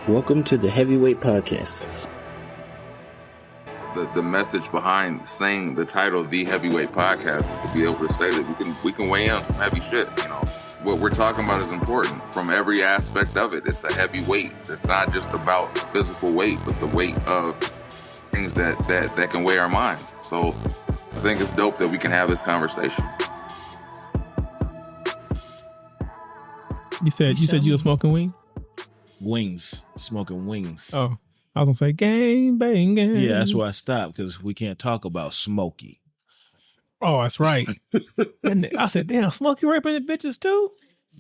Welcome to the Heavyweight Podcast. The message behind saying the title of the Heavyweight Podcast is to be able to say that we can weigh in on some heavy shit. You know, what we're talking about is important from every aspect of it. It's a heavy weight. It's not just about physical weight, but the weight of things that can weigh our minds. So I think it's dope that we can have this conversation. You said you were smoking weed? Wings. Smoking wings. Oh, I was gonna say gang banging. Yeah, that's why I stopped, because we can't talk about Smokey. Oh, that's right. And I said, damn, Smokey raping the bitches too?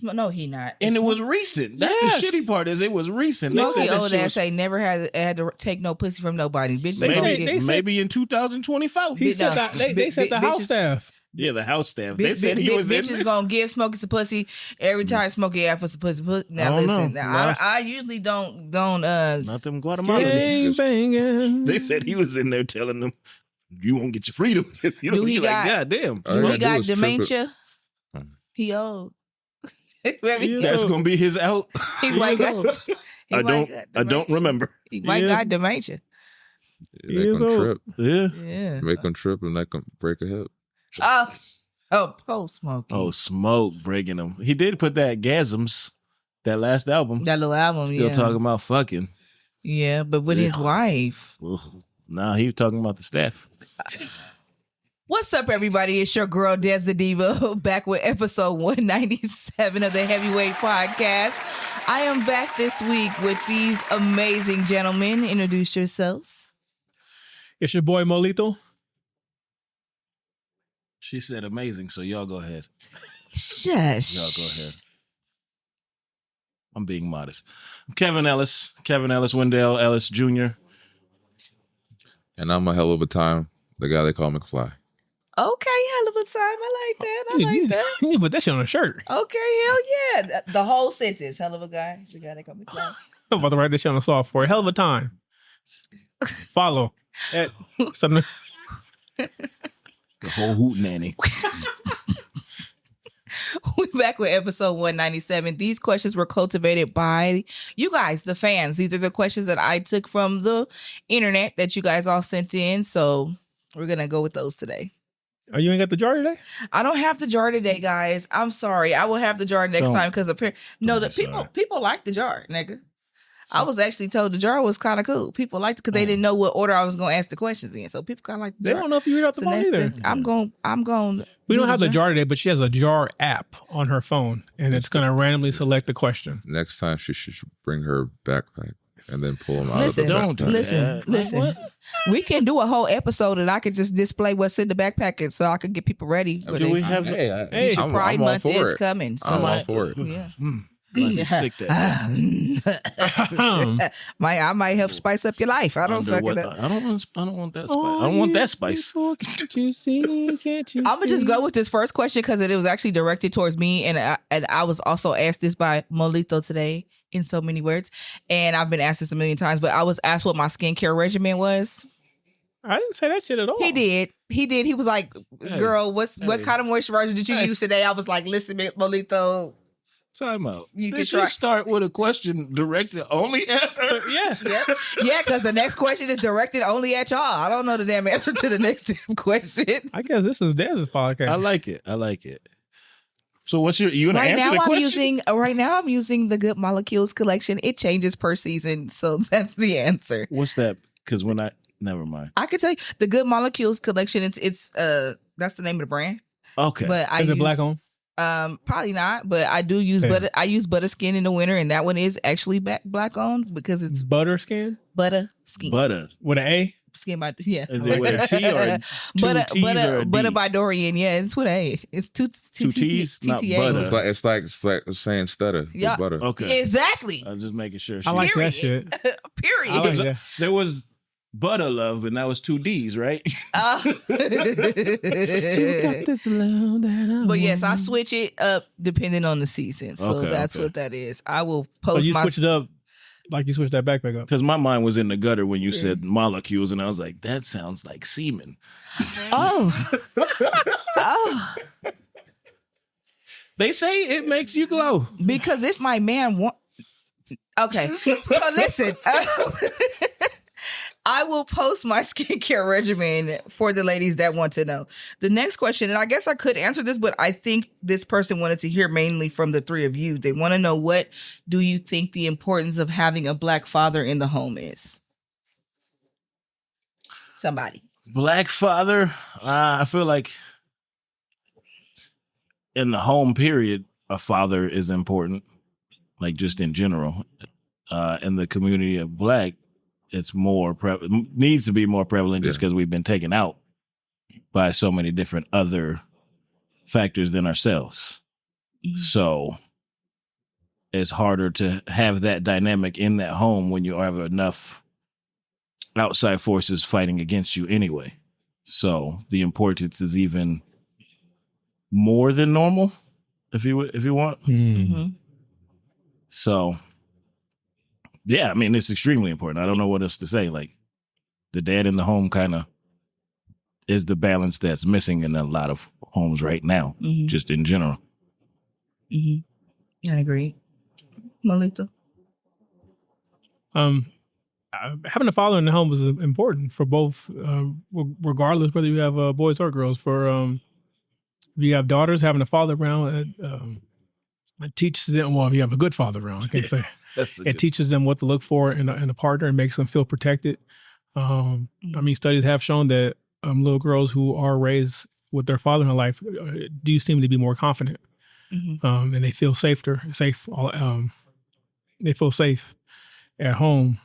No, he not. And it was recent. That's Yes. the shitty part, is it was recent. Smokey They said old that ass shit ain't never had to take no pussy from nobody. Bitch, They say- maybe in 2024. He said that they said the house bitches- staff. Yeah, the house staff. They said he was in bitches there. gonna give Smokey some pussy every time Smokey asks for some pussy. Now I don't listen, know. now, I usually don't. Not them Guatemalans. Gang banging. They said he was in there telling them, you won't get your freedom. You know, Do he he like, got- God damn. All Do I he gotta do got is trip dementia? He old. That's going to be his out. He might got. I don't remember. He might Yeah. got dementia. Make them trip. Yeah. Yeah. Make them trip and let them break a hip. Oh, Smokey. Oh, Smoke breaking him. He did put that Gasms, that last album. That little album. Still yeah. talking about fucking. Yeah, but with his wife. Nah, he was talking about the staff. What's up, everybody? It's your girl, Des the Diva, back with episode 197 of the Heavyweight Podcast. I am back this week with these amazing gentlemen. Introduce yourselves. It's your boy Moelethal. She said amazing, so y'all go ahead. Shush. Y'all go ahead. I'm being modest. I'm Kevin Ellis, Wendell Ellis Jr. And I'm a hell of a time, the guy they call McFly. Okay, hell of a time. I like that. I like that. You put that shit on a shirt. Okay, hell yeah. The whole sentence. Hell of a guy. The guy that called me McFly. I'm about to write this shit on the software. Hell of a time. Follow. At something. The whole hoot nanny. We're back with episode 197. These questions were cultivated by you guys, the fans. These are the questions that I took from the internet that you guys all sent in. So we're going to go with those today. Oh, you ain't got the jar today? I don't have the jar today, guys. I'm sorry. I will have the jar next Don't- time because people like the jar, nigga. I was actually told the jar was kind of cool. People liked it because they didn't know what order I was going to ask the questions in. So people kind of like the They jar. don't know if you read out the So phone next either. thing, I'm going. We don't have the jar today, but she has a jar app on her phone, and it's going to randomly select the question. Next time she should bring her backpack and then pull them out Listen, of the don't backpack. do Listen, Like listen. what? We can do a whole episode and I could just display what's in the backpack so I could get people ready. for Do their- we have Hey, Hey, Your Pride I'm all Month for is it. coming. So I'm all for it. Yeah. Like you sick that. I might help spice up your life. I don't fucking know. I don't want that spice. I don't want that spice. Can't you see? Can't you I'm gonna just go with this first question because it was actually directed towards me, and I was also asked this by Moelethal today in so many words, and I've been asked this a million times. But I was asked what my skincare regimen was. I didn't say that shit at all. He did. He was like, Hey. "Girl, what kind of moisturizer did you use today?" I was like, "Listen, Moelethal, Time out. You They can should try- start with a question directed only at her. Yeah. yeah, because the next question is directed only at y'all. I don't know the damn answer to the next question." I guess this is Dez's podcast. I like it. So what's you gonna answer the question? Right now I'm using the Good Molecules collection. It changes per season, so that's the answer. What's that? Because never mind. I could tell you the Good Molecules collection. It's that's the name of the brand. Okay. But I is it use, black on? Probably not, but I do use Yeah. butter. I use butter skin in the winter, and that one is actually black owned because it's Butter skin butter skin. Butter. with an A? Skin by yeah. Is it with a T or two T's or a D? butter by Dorian. Yeah, it's with A. It's two T's, not TTA. butter. It's like saying stutter. Yeah. With butter. Okay. Exactly. I was just making sure. I like that Period. shit. Period. I like that. There was Butter Love, and that was 2 D's, right? But yes, I switch it up depending on the season. So Okay, that's okay. what that is. I will So post you my switched it up like you switched that backpack up. Because my mind was in the gutter when you said molecules, and I was like, that sounds like semen. Oh. Oh. They say it makes you glow. Because if my man Okay. So listen, I will post my skincare regimen for the ladies that want to know. The next question, and I guess I could answer this, but I think this person wanted to hear mainly from the three of you. They want to know, what do you think the importance of having a Black father in the home is? Somebody. Black father, I feel like in the home period, a father is important, like just in general. In the community of Black, it's more needs to be more prevalent just because we've been taken out by so many different other factors than ourselves. Mm-hmm. So it's harder to have that dynamic in that home when you have enough outside forces fighting against you anyway. So the importance is even more than normal, if you want. Mm-hmm. So yeah, I mean, it's extremely important. I don't know what else to say. Like, the dad in the home kind of is the balance that's missing in a lot of homes right now, just in general. I agree. Moelethal? Having a father in the home is important for both, regardless whether you have boys or girls. For if you have daughters, having a father around, it teaches them, well, if you have a good father around, I can't say. It teaches them what to look for in a partner and makes them feel protected. I mean, studies have shown that little girls who are raised with their father in life do seem to be more confident, and they feel safe. They feel safe at home.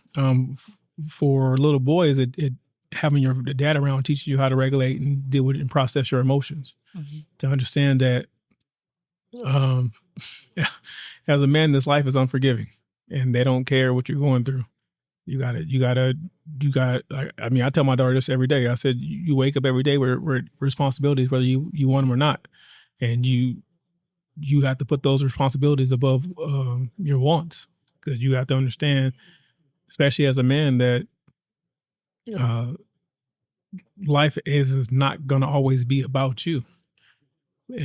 For little boys, it having your dad around teaches you how to regulate and deal with it and process your emotions. To understand that, as a man, this life is unforgiving. And they don't care what you're going through. You got. I mean, I tell my daughter this every day. I said, you wake up every day with responsibilities, whether you want them or not, and you have to put those responsibilities above your wants, because you have to understand, especially as a man, that life is not going to always be about you.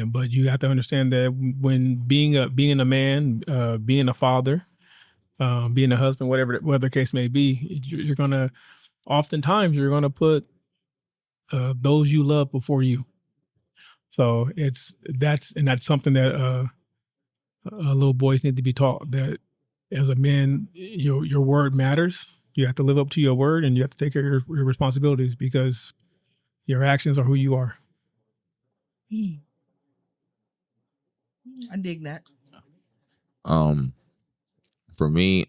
But you have to understand that when being a man, being a father, being a husband, whatever the case may be, you're gonna put those you love before you. So that's something that little boys need to be taught, that as a man, your word matters. You have to live up to your word, and you have to take care of your responsibilities, because your actions are who you are. I dig that. For me,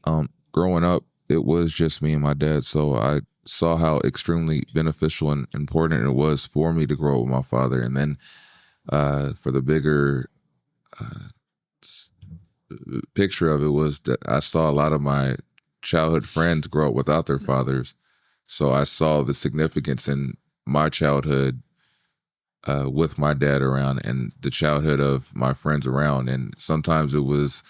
growing up, it was just me and my dad. So I saw how extremely beneficial and important it was for me to grow up with my father. And then for the bigger picture of it was that I saw a lot of my childhood friends grow up without their fathers. So I saw the significance in my childhood with my dad around, and the childhood of my friends around. And sometimes it was,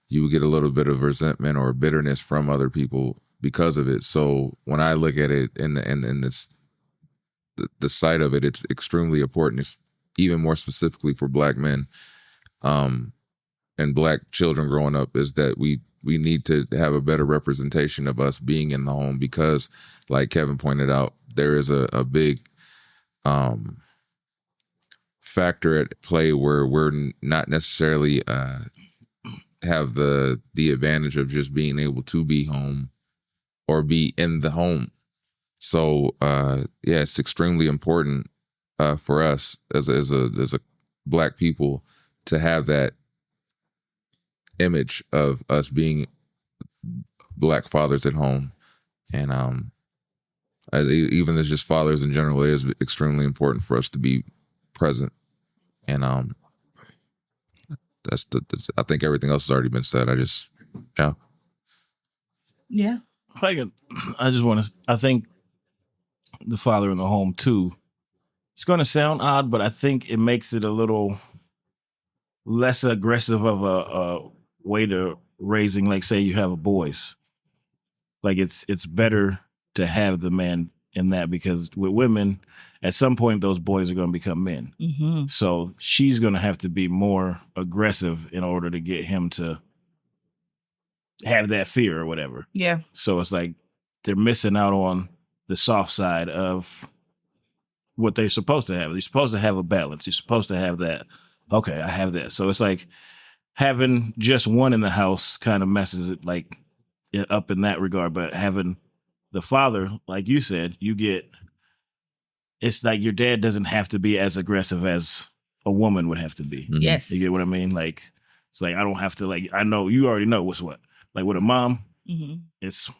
you would get a little bit of resentment or bitterness from other people because of it. So when I look at it in this, the side of it, it's extremely important. It's even more specifically for Black men and Black children growing up, is that we need to have a better representation of us being in the home, because, like Kevin pointed out, there is a big factor at play where we're not necessarily have the advantage of just being able to be home or be in the home. So it's extremely important for us as a Black people to have that image of us being Black fathers at home. And even as just fathers in general, it is extremely important for us to be present. And that's I think everything else has already been said. Yeah. I think the father in the home too, it's going to sound odd, but I think it makes it a little less aggressive of a way to raising, like, say you have boys. Like, it's better to have the man in that, because with women, at some point those boys are going to become men. Mm-hmm. So she's going to have to be more aggressive in order to get him to have that fear or whatever. Yeah. So it's like they're missing out on the soft side of what they're supposed to have. You're supposed to have a balance. You're supposed to have that. Okay, I have that. So it's like having just one in the house kind of messes it like up in that regard. But having the father, like you said, it's like your dad doesn't have to be as aggressive as a woman would have to be. Mm-hmm. Yes. You get what I mean? Like, it's like I don't have to, like, I know you already know what's what. Like with a mom, it's.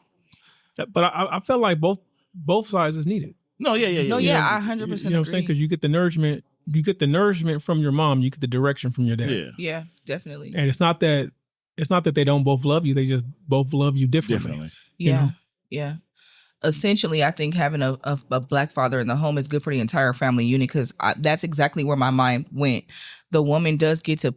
But I felt like both sides is needed. No, yeah, I 100% agree. You know what I'm saying? Because you get the nourishment from your mom, you get the direction from your dad. Yeah, definitely. And it's not that they don't both love you, they just both love you differently. Yeah. You know? Yeah. Essentially, I think having a black father in the home is good for the entire family unit, because that's exactly where my mind went. The woman does get to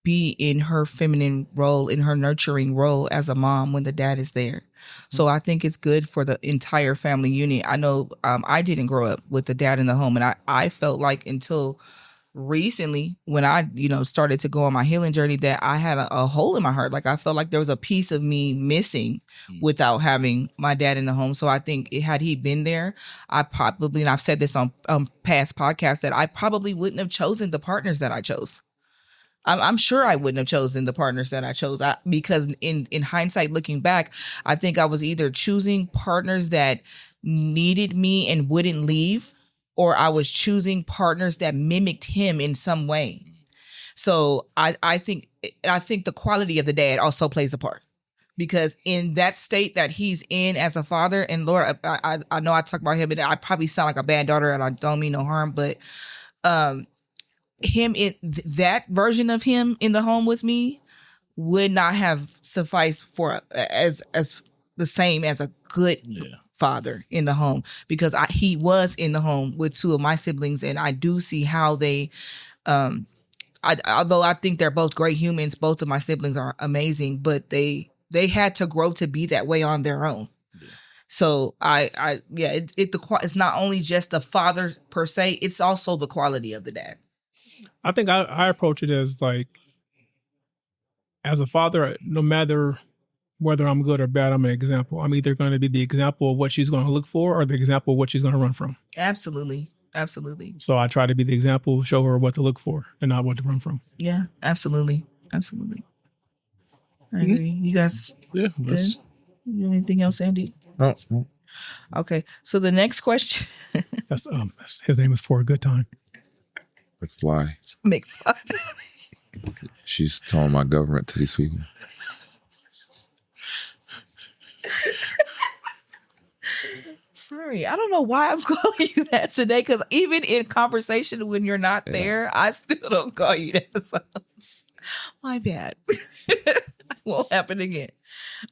be in her feminine role, in her nurturing role as a mom when the dad is there. So I think it's good for the entire family unit. I know I didn't grow up with the dad in the home, and I felt like until recently when I, started to go on my healing journey, that I had a hole in my heart. Like I felt like there was a piece of me missing without having my dad in the home. So I think had he been there, I probably, and I've said this on past podcasts, that I probably wouldn't have chosen the partners that I chose. I'm sure I wouldn't have chosen the partners that I chose because in hindsight, looking back, I think I was either choosing partners that needed me and wouldn't leave, or I was choosing partners that mimicked him in some way. So I think the quality of the dad also plays a part, because in that state that he's in as a father, and Lord, I know I talk about him, and I probably sound like a bad daughter, and I don't mean no harm, but him in that version of him in the home with me would not have sufficed for as the same as a good father in the home, because he was in the home with two of my siblings, and I do see how they although I think they're both great humans, both of my siblings are amazing, but they had to grow to be that way on their own. So it's not only just the father per se, it's also the quality of the dad. I think I approach it as like, as a father, no matter whether I'm good or bad, I'm an example. I'm either going to be the example of what she's going to look for, or the example of what she's going to run from. Absolutely. So I try to be the example, show her what to look for and not what to run from. Yeah, absolutely. I agree. You guys good? You have anything else, Andy? No. Okay, so the next question. That's his name is For a Good Time. McFly. McFly. She's telling my government to these people. Sorry, I don't know why I'm calling you that today, because even in conversation when you're not there, I still don't call you that. So, my bad. Won't happen again.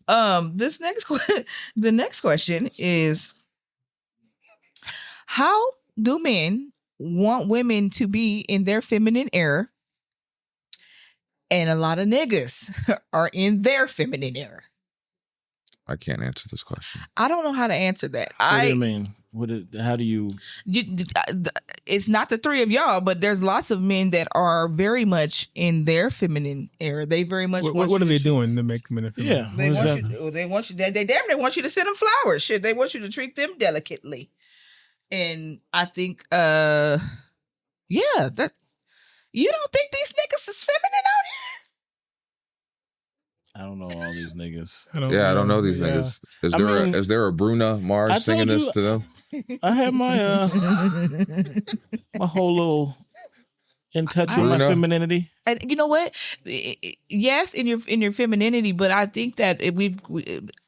The next question is, how do men want women to be in their feminine era, and a lot of niggas are in their feminine era? I can't answer this question. I don't know how to answer that. What do you mean? How do you? It's not the three of y'all, but there's lots of men that are very much in their feminine era. They very much. What are they doing to make them in their feminine? Yeah, they want you. They damn near want you to send them flowers. Shit, they want you to treat them delicately. And I think, that you don't think these niggas is feminine out here? I don't know all these niggas. I don't know these niggas. Is there a Bruna Mars singing this to them? I have my my whole little in touch with my femininity. And you know what? Yes, in your femininity, but I think that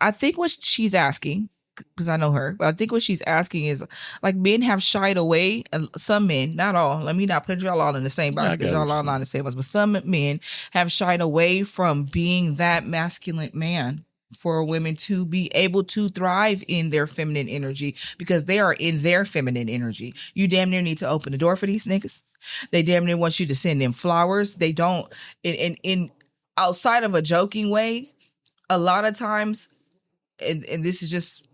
I think what she's asking, because I know her, but I think what she's asking is, like, men have shied away. Some men, not all. Let me not put y'all all in the same box, because y'all all not in the same box. But some men have shied away from being that masculine man for women to be able to thrive in their feminine energy, because they are in their feminine energy. You damn near need to open the door for these niggas. They damn near want you to send them flowers. They don't. In outside of a joking way, a lot of times, and this is just.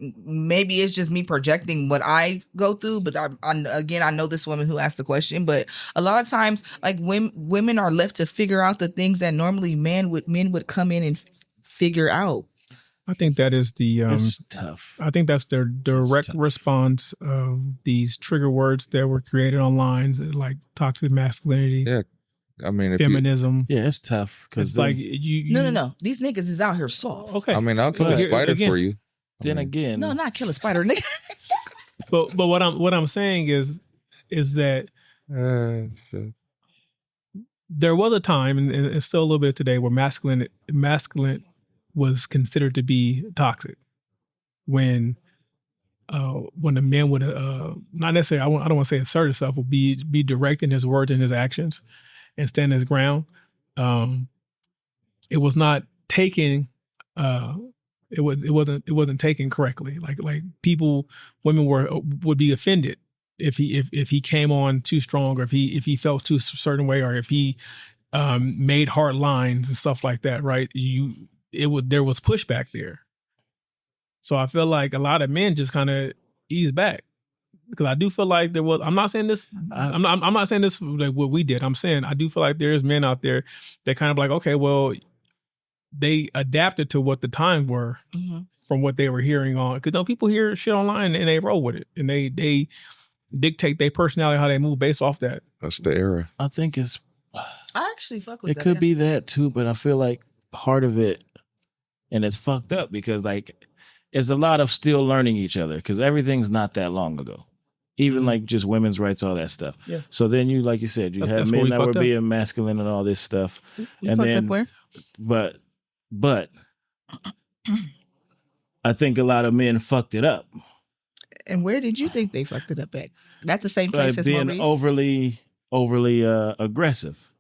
Maybe it's just me projecting what I go through, but I know this woman who asked the question, but a lot of times, like, women are left to figure out the things that normally men would come in and figure out. I think that is the it's tough. I think that's their direct response of these trigger words that were created online, like toxic masculinity. Yeah, I mean, feminism. Yeah, it's tough because It's like you. No. These niggas is out here soft. Okay. I mean, I'll kill a spider again, for you. Then again, No, not kill a spider, nigga. but what I'm saying is that Shit. there was a time, and it's still a little bit today, where masculine was considered to be toxic. When a man would not necessarily, I don't want to say assert himself, would be direct in his words and his actions, and stand his ground. It was not taken. It wasn't taken correctly. Like women would be offended if he came on too strong, or if he felt too a certain way, or if he made hard lines and stuff like that. Right? There was pushback there. So I feel like a lot of men just kind of ease back, because I do feel like there was. I'm not saying this. I'm not saying this like what we did. I'm saying I do feel like there's men out there that kind of like, okay, well, they adapted to what the times were from what they were hearing on. Because people hear shit online and they roll with it, and they dictate their personality, how they move based off that. That's the era. I think it's. I actually fuck with It that. could be that too, but I feel like part of it, and it's fucked up because like it's a lot of still learning each other, because everything's not that long ago. Even like just women's rights, all that stuff. Yeah. So then you, like you said, you had men that were being masculine and all this stuff. We and fucked then, up where? But I think a lot of men fucked it up. And where did you think they fucked it up at? That's the same place as being Maurice? overly aggressive.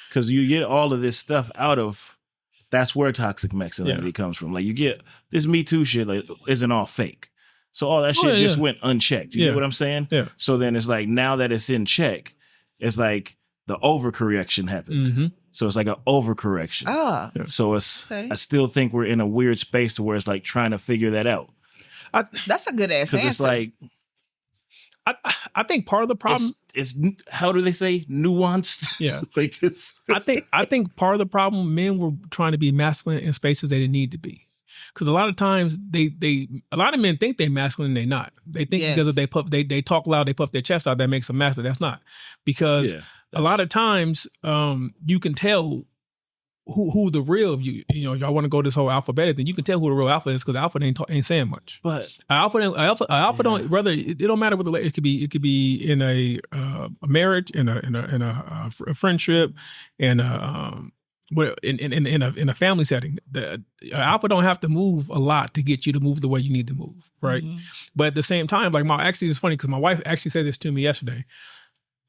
Because you get all of this stuff out of, that's where toxic masculinity comes from. Like you get this Me Too shit like isn't all fake. So all that shit just went unchecked. You get what I'm saying? Yeah. So then it's like, now that it's in check, it's like the overcorrection happened. Mm-hmm. So it's like an overcorrection. Ah. So it's, I still think we're in a weird space to where it's like trying to figure that out. That's a good ass answer. It's like, I think part of the problem it's how do they say, nuanced? Yeah. Like it's I think part of the problem, men were trying to be masculine in spaces they didn't need to be. Because a lot of times a lot of men think they're masculine and they're not. They think because if they talk loud, they puff their chest out, that makes them masculine. That's not. Because a lot of times you can tell who the real y'all want to go this whole alphabetic, then you can tell who the real alpha is, because alpha ain't saying much. But alpha don't, rather it don't matter what the it could be in a marriage, in a friendship, in a family setting. The alpha don't have to move a lot to get you to move the way you need to move, right? Mm-hmm. But at the same time, like actually it's funny because my wife actually said this to me yesterday.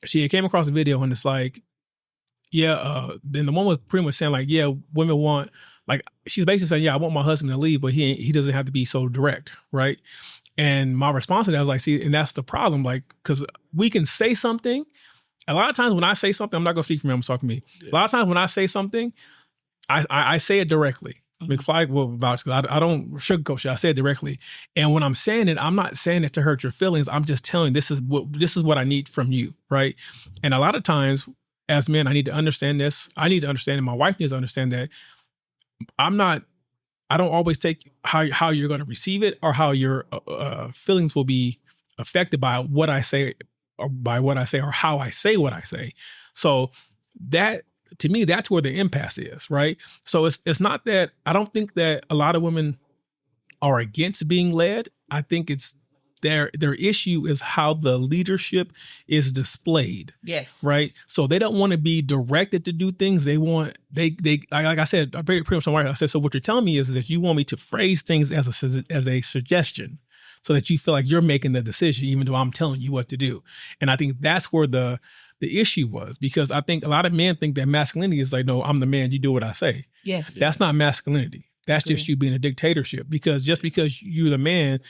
She came across a video and it's like, then the one was pretty much saying like, women want, like, she's basically saying, I want my husband to leave, but he doesn't have to be so direct, right? And my response to that was like, see, and that's the problem, like, because we can say something. A lot of times when I say something, I'm not going to speak for me, I'm talking to me. Yeah. A lot of times when I say something, I say it directly. Mm-hmm. McFly will vouch, because I don't sugarcoat shit. I say it directly. And when I'm saying it, I'm not saying it to hurt your feelings. I'm just telling this is what I need from you, right? And a lot of times, as men, I need to understand this. I need to understand, and my wife needs to understand that I don't always take how you're going to receive it, or how your feelings will be affected by what I say, or how I say what I say. So that, to me, that's where the impasse is, right? So it's not that, I don't think that a lot of women are against being led. I think it's their issue is how the leadership is displayed. Yes. Right? So they don't want to be directed to do things. They like I said, pretty much I said, so what you're telling me is that you want me to phrase things as a suggestion, so that you feel like you're making the decision, even though I'm telling you what to do. And I think that's where the issue was, because I think a lot of men think that masculinity is like, no, I'm the man, you do what I say. Yes. That's not masculinity. That's just you being a dictatorship. Because just because you're the man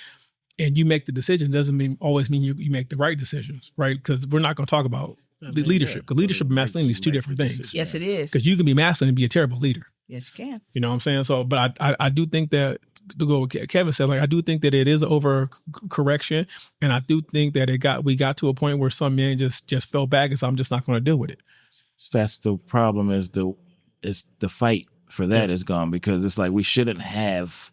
and you make the decisions doesn't always mean you make the right decisions, right? Because we're not going to talk about leadership, because leadership and masculinity is two different things. Yes, it is. Because you can be masculine and be a terrible leader. Yes, you can. You know what I'm saying? So, but I do think that, to go with Kevin said, like, I do think that it is over correction, and I do think that we got to a point where some men just fell back and said, I'm just not going to deal with it. So that's the problem, is the fight for that is gone, because it's like we shouldn't have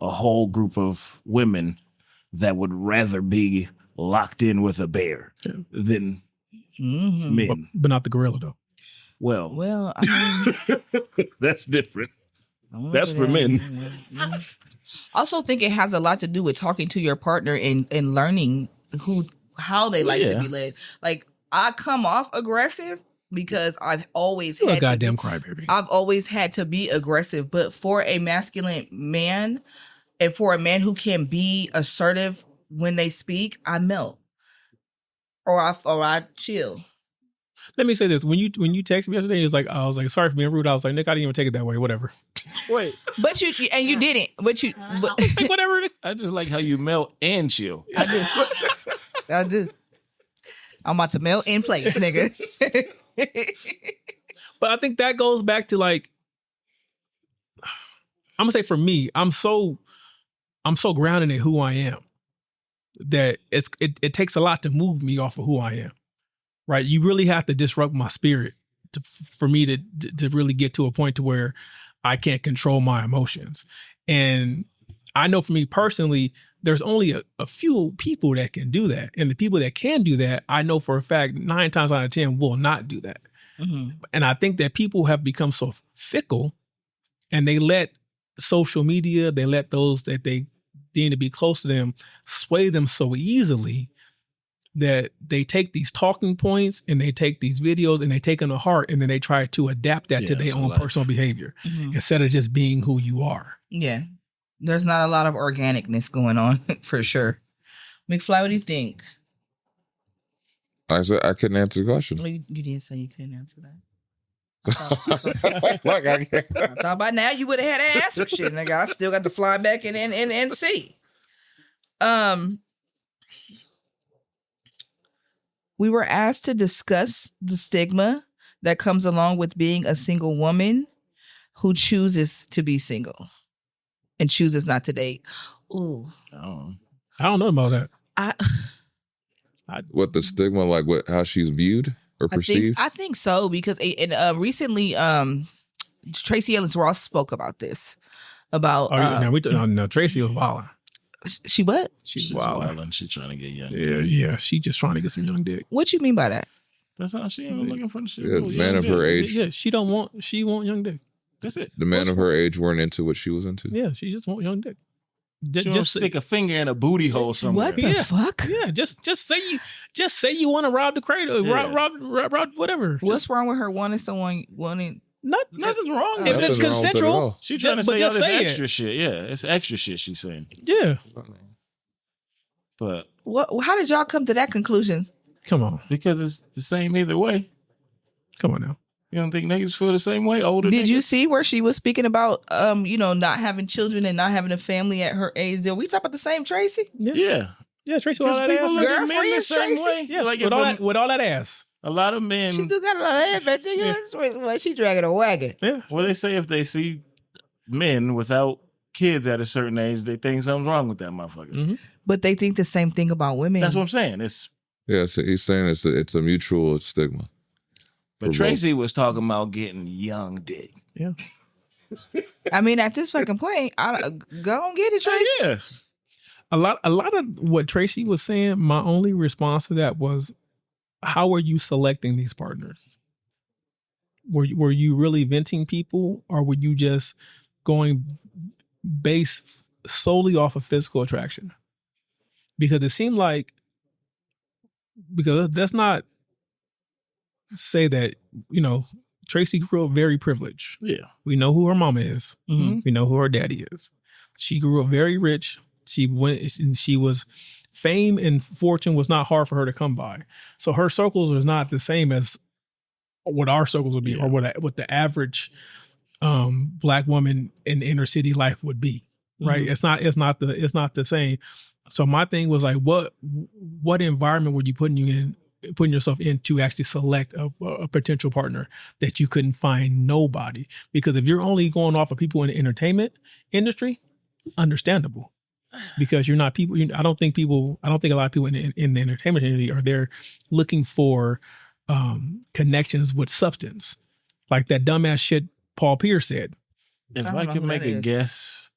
a whole group of women that would rather be locked in with a bear than men. But not the gorilla, though. Well, I mean, that's different. That's for men. I also think it has a lot to do with talking to your partner and learning how they like to be led. Like, I come off aggressive because I've always You're had a goddamn crybaby. I've always had to be aggressive, but for a masculine man and for a man who can be assertive when they speak, I melt or I chill. Let me say this: when you texted me yesterday, I was like, sorry for being rude. I was like, Nick, I didn't even take it that way. Whatever. Wait, but you didn't. But like, whatever. I just like how you melt and chill. I do. I'm about to melt in place, nigga. But I think that goes back to, like, I'm gonna say for me, I'm so grounded in who I am that it takes a lot to move me off of who I am. Right? You really have to disrupt my spirit for me to really get to a point to where I can't control my emotions. And I know for me personally, there's only a few people that can do that. And the people that can do that, I know for a fact 9 times out of 10 will not do that. Mm-hmm. And I think that people have become so fickle, and they let social media, they let those that they deem to be close to them sway them so easily that they take these talking points and they take these videos and they take them to heart, and then they try to adapt that to their own personal behavior instead of just being who you are. Yeah. There's not a lot of organicness going on for sure. McFly, what do you think? I said I couldn't answer the question. Well, you didn't say you couldn't answer that. I thought by now you would have had an answer. Shit, nigga, I still got to fly back and see. We were asked to discuss the stigma that comes along with being a single woman who chooses to be single and chooses not to date. Ooh. I don't know about that. What the stigma, like how she's viewed or perceived? I think so, because recently Tracy Ellis Ross spoke about this. About no, Tracy was wilding. She what? She's wilding. She's trying to get young. Yeah. She just trying to get some young dick. What you mean by that? That's how she ain't looking for the shit. Yeah, the man of her age. Yeah, she want young dick. That's it. The man of her age weren't into what she was into. Yeah, she just want young dick. Just stick a finger in a booty hole somewhere. What the fuck? Yeah, just say you want to rob the cradle, rob whatever. What's wrong with her wanting? Nothing's wrong. If it's consensual, she's trying to say all this extra shit. Yeah, it's extra shit she's saying. Yeah. But what? How did y'all come to that conclusion? Come on, because it's the same either way. Come on now. You don't think niggas feel the same way? Older. Did niggas? you see where she was speaking about, not having children and not having a family at her age? Did we talk about the same Tracy? Yeah. Tracy with all that ass. Girlfriend the same way. Yeah, like with all that ass. A lot of men. She do got a lot of ass, but she dragging a wagon. Yeah. Well, they say if they see men without kids at a certain age, they think something's wrong with that motherfucker. Mm-hmm. But they think the same thing about women. That's what I'm saying. So he's saying it's a mutual stigma. But Tracy was talking about getting young dick. Yeah. I mean, at this fucking point, go and get it, Tracy. Yeah. A lot of what Tracy was saying, my only response to that was, how are you selecting these partners? Were you really venting people, or were you just going based solely off of physical attraction? Because it seemed like, because that's not say that, Tracy grew up very privileged. Yeah. We know who her mama is. Mm-hmm. We know who her daddy is. She grew up very rich. Fame and fortune was not hard for her to come by. So her circles was not the same as what our circles would be, or what the average Black woman in inner city life would be. Right. Mm-hmm. It's not the same. So my thing was like, what environment were you putting yourself in to actually select a potential partner that you couldn't find nobody? Because if you're only going off of people in the entertainment industry, understandable. Because you're not people. I don't think a lot of people in the entertainment industry are there looking for connections with substance, like that dumbass shit Paul Pierce said. If don't I know could who make that a is. guess,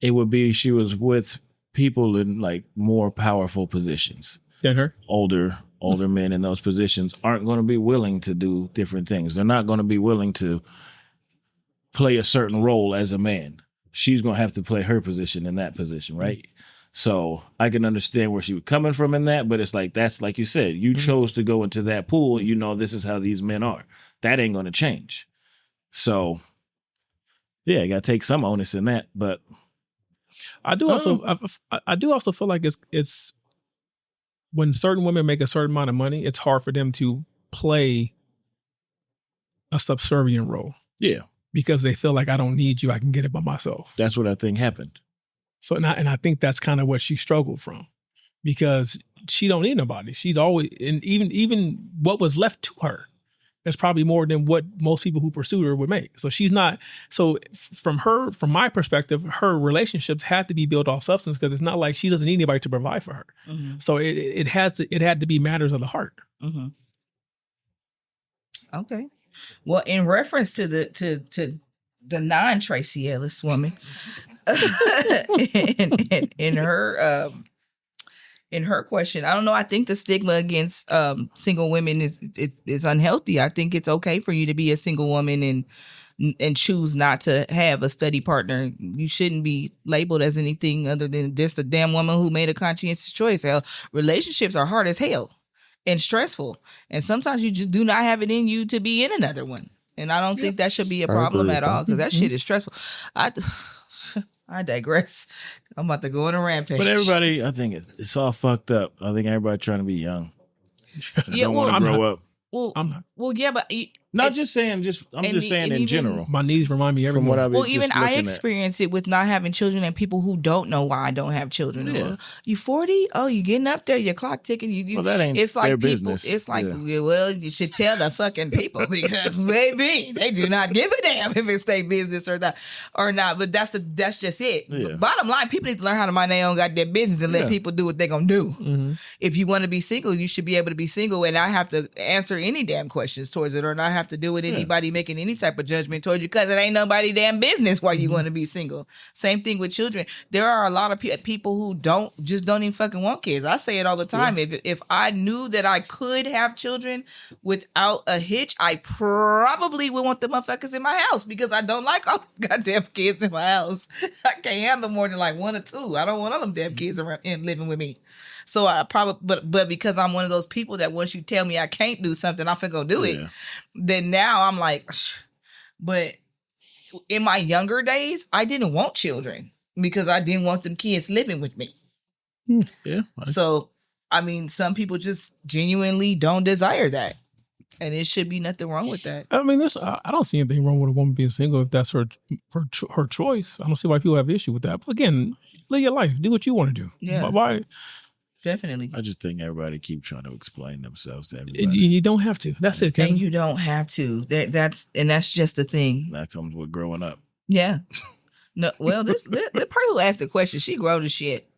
it would be she was with people in like more powerful positions. Than her. Older men in those positions aren't going to be willing to do different things. They're not going to be willing to play a certain role as a man. She's going to have to play her position in that position, right? So I can understand where she was coming from in that, but it's like, that's like you said, you chose to go into that pool. You know, this is how these men are. That ain't going to change. So yeah, you got to take some onus in that, but I do also feel like it's when certain women make a certain amount of money, it's hard for them to play a subservient role. Yeah. Because they feel like I don't need you, I can get it by myself. That's what I think happened. So and I think that's kind of what she struggled from, because she don't need nobody. She's always, and even what was left to her is probably more than what most people who pursued her would make. So she's not. So from my perspective, her relationships had to be built off substance, because it's not like she doesn't need anybody to provide for her. Mm-hmm. So it had to be matters of the heart. Mm-hmm. Okay. Well, in reference to the non-Tracy Ellis woman, in her question, I don't know. I think the stigma against single women is unhealthy. I think it's okay for you to be a single woman and choose not to have a steady partner. You shouldn't be labeled as anything other than just a damn woman who made a conscientious choice. Hell, relationships are hard as hell and stressful, and sometimes you just do not have it in you to be in another one. And I don't think that should be a problem at all, because that shit is stressful. I digress. I'm about to go on a rampage. But everybody, I think it's all fucked up. I think everybody trying to be young. Yeah, don't want to grow up. Well, I'm not. Well, yeah, but I'm just saying in even, general. My knees remind me every From what morning. I've been Well, even I experience it with not having children, and people who don't know why I don't have children. Yeah. You 40? Oh, you getting up there? Your clock ticking. You Well, that ain't it's like their people. business. It's like, Yeah. well, you should tell the fucking people, because maybe they do not give a damn if it's their business or not. But that's just it. Yeah. Bottom line, people need to learn how to mind their own goddamn business and let people do what they're gonna do. Mm-hmm. If you want to be single, you should be able to be single and not have to answer any damn questions towards it, or not have to deal with anybody making any type of judgment towards you, because it ain't nobody damn business why you want to be single. Same thing with children. There are a lot of people who don't even fucking want kids. I say it all the time. If I knew that I could have children without a hitch, I probably would want the motherfuckers in my house, because I don't like all the goddamn kids in my house. I can't handle more than like one or two. I don't want all them damn kids around and living with me. So I probably, but because I'm one of those people that once you tell me I can't do something, I'm finna go do it. Then now I'm like, but in my younger days, I didn't want children because I didn't want them kids living with me. Yeah. So, I mean, some people just genuinely don't desire that. And it should be nothing wrong with that. I mean, I don't see anything wrong with a woman being single if that's her choice. I don't see why people have issue with that. But again, live your life. Do what you want to do. Yeah. Why? Definitely. I just think everybody keep trying to explain themselves to everybody. You don't have to. That's it, Kevin. And you don't have to. That's just the thing. That comes with growing up. Yeah. No. Well, the person who asked the question, she grown as shit.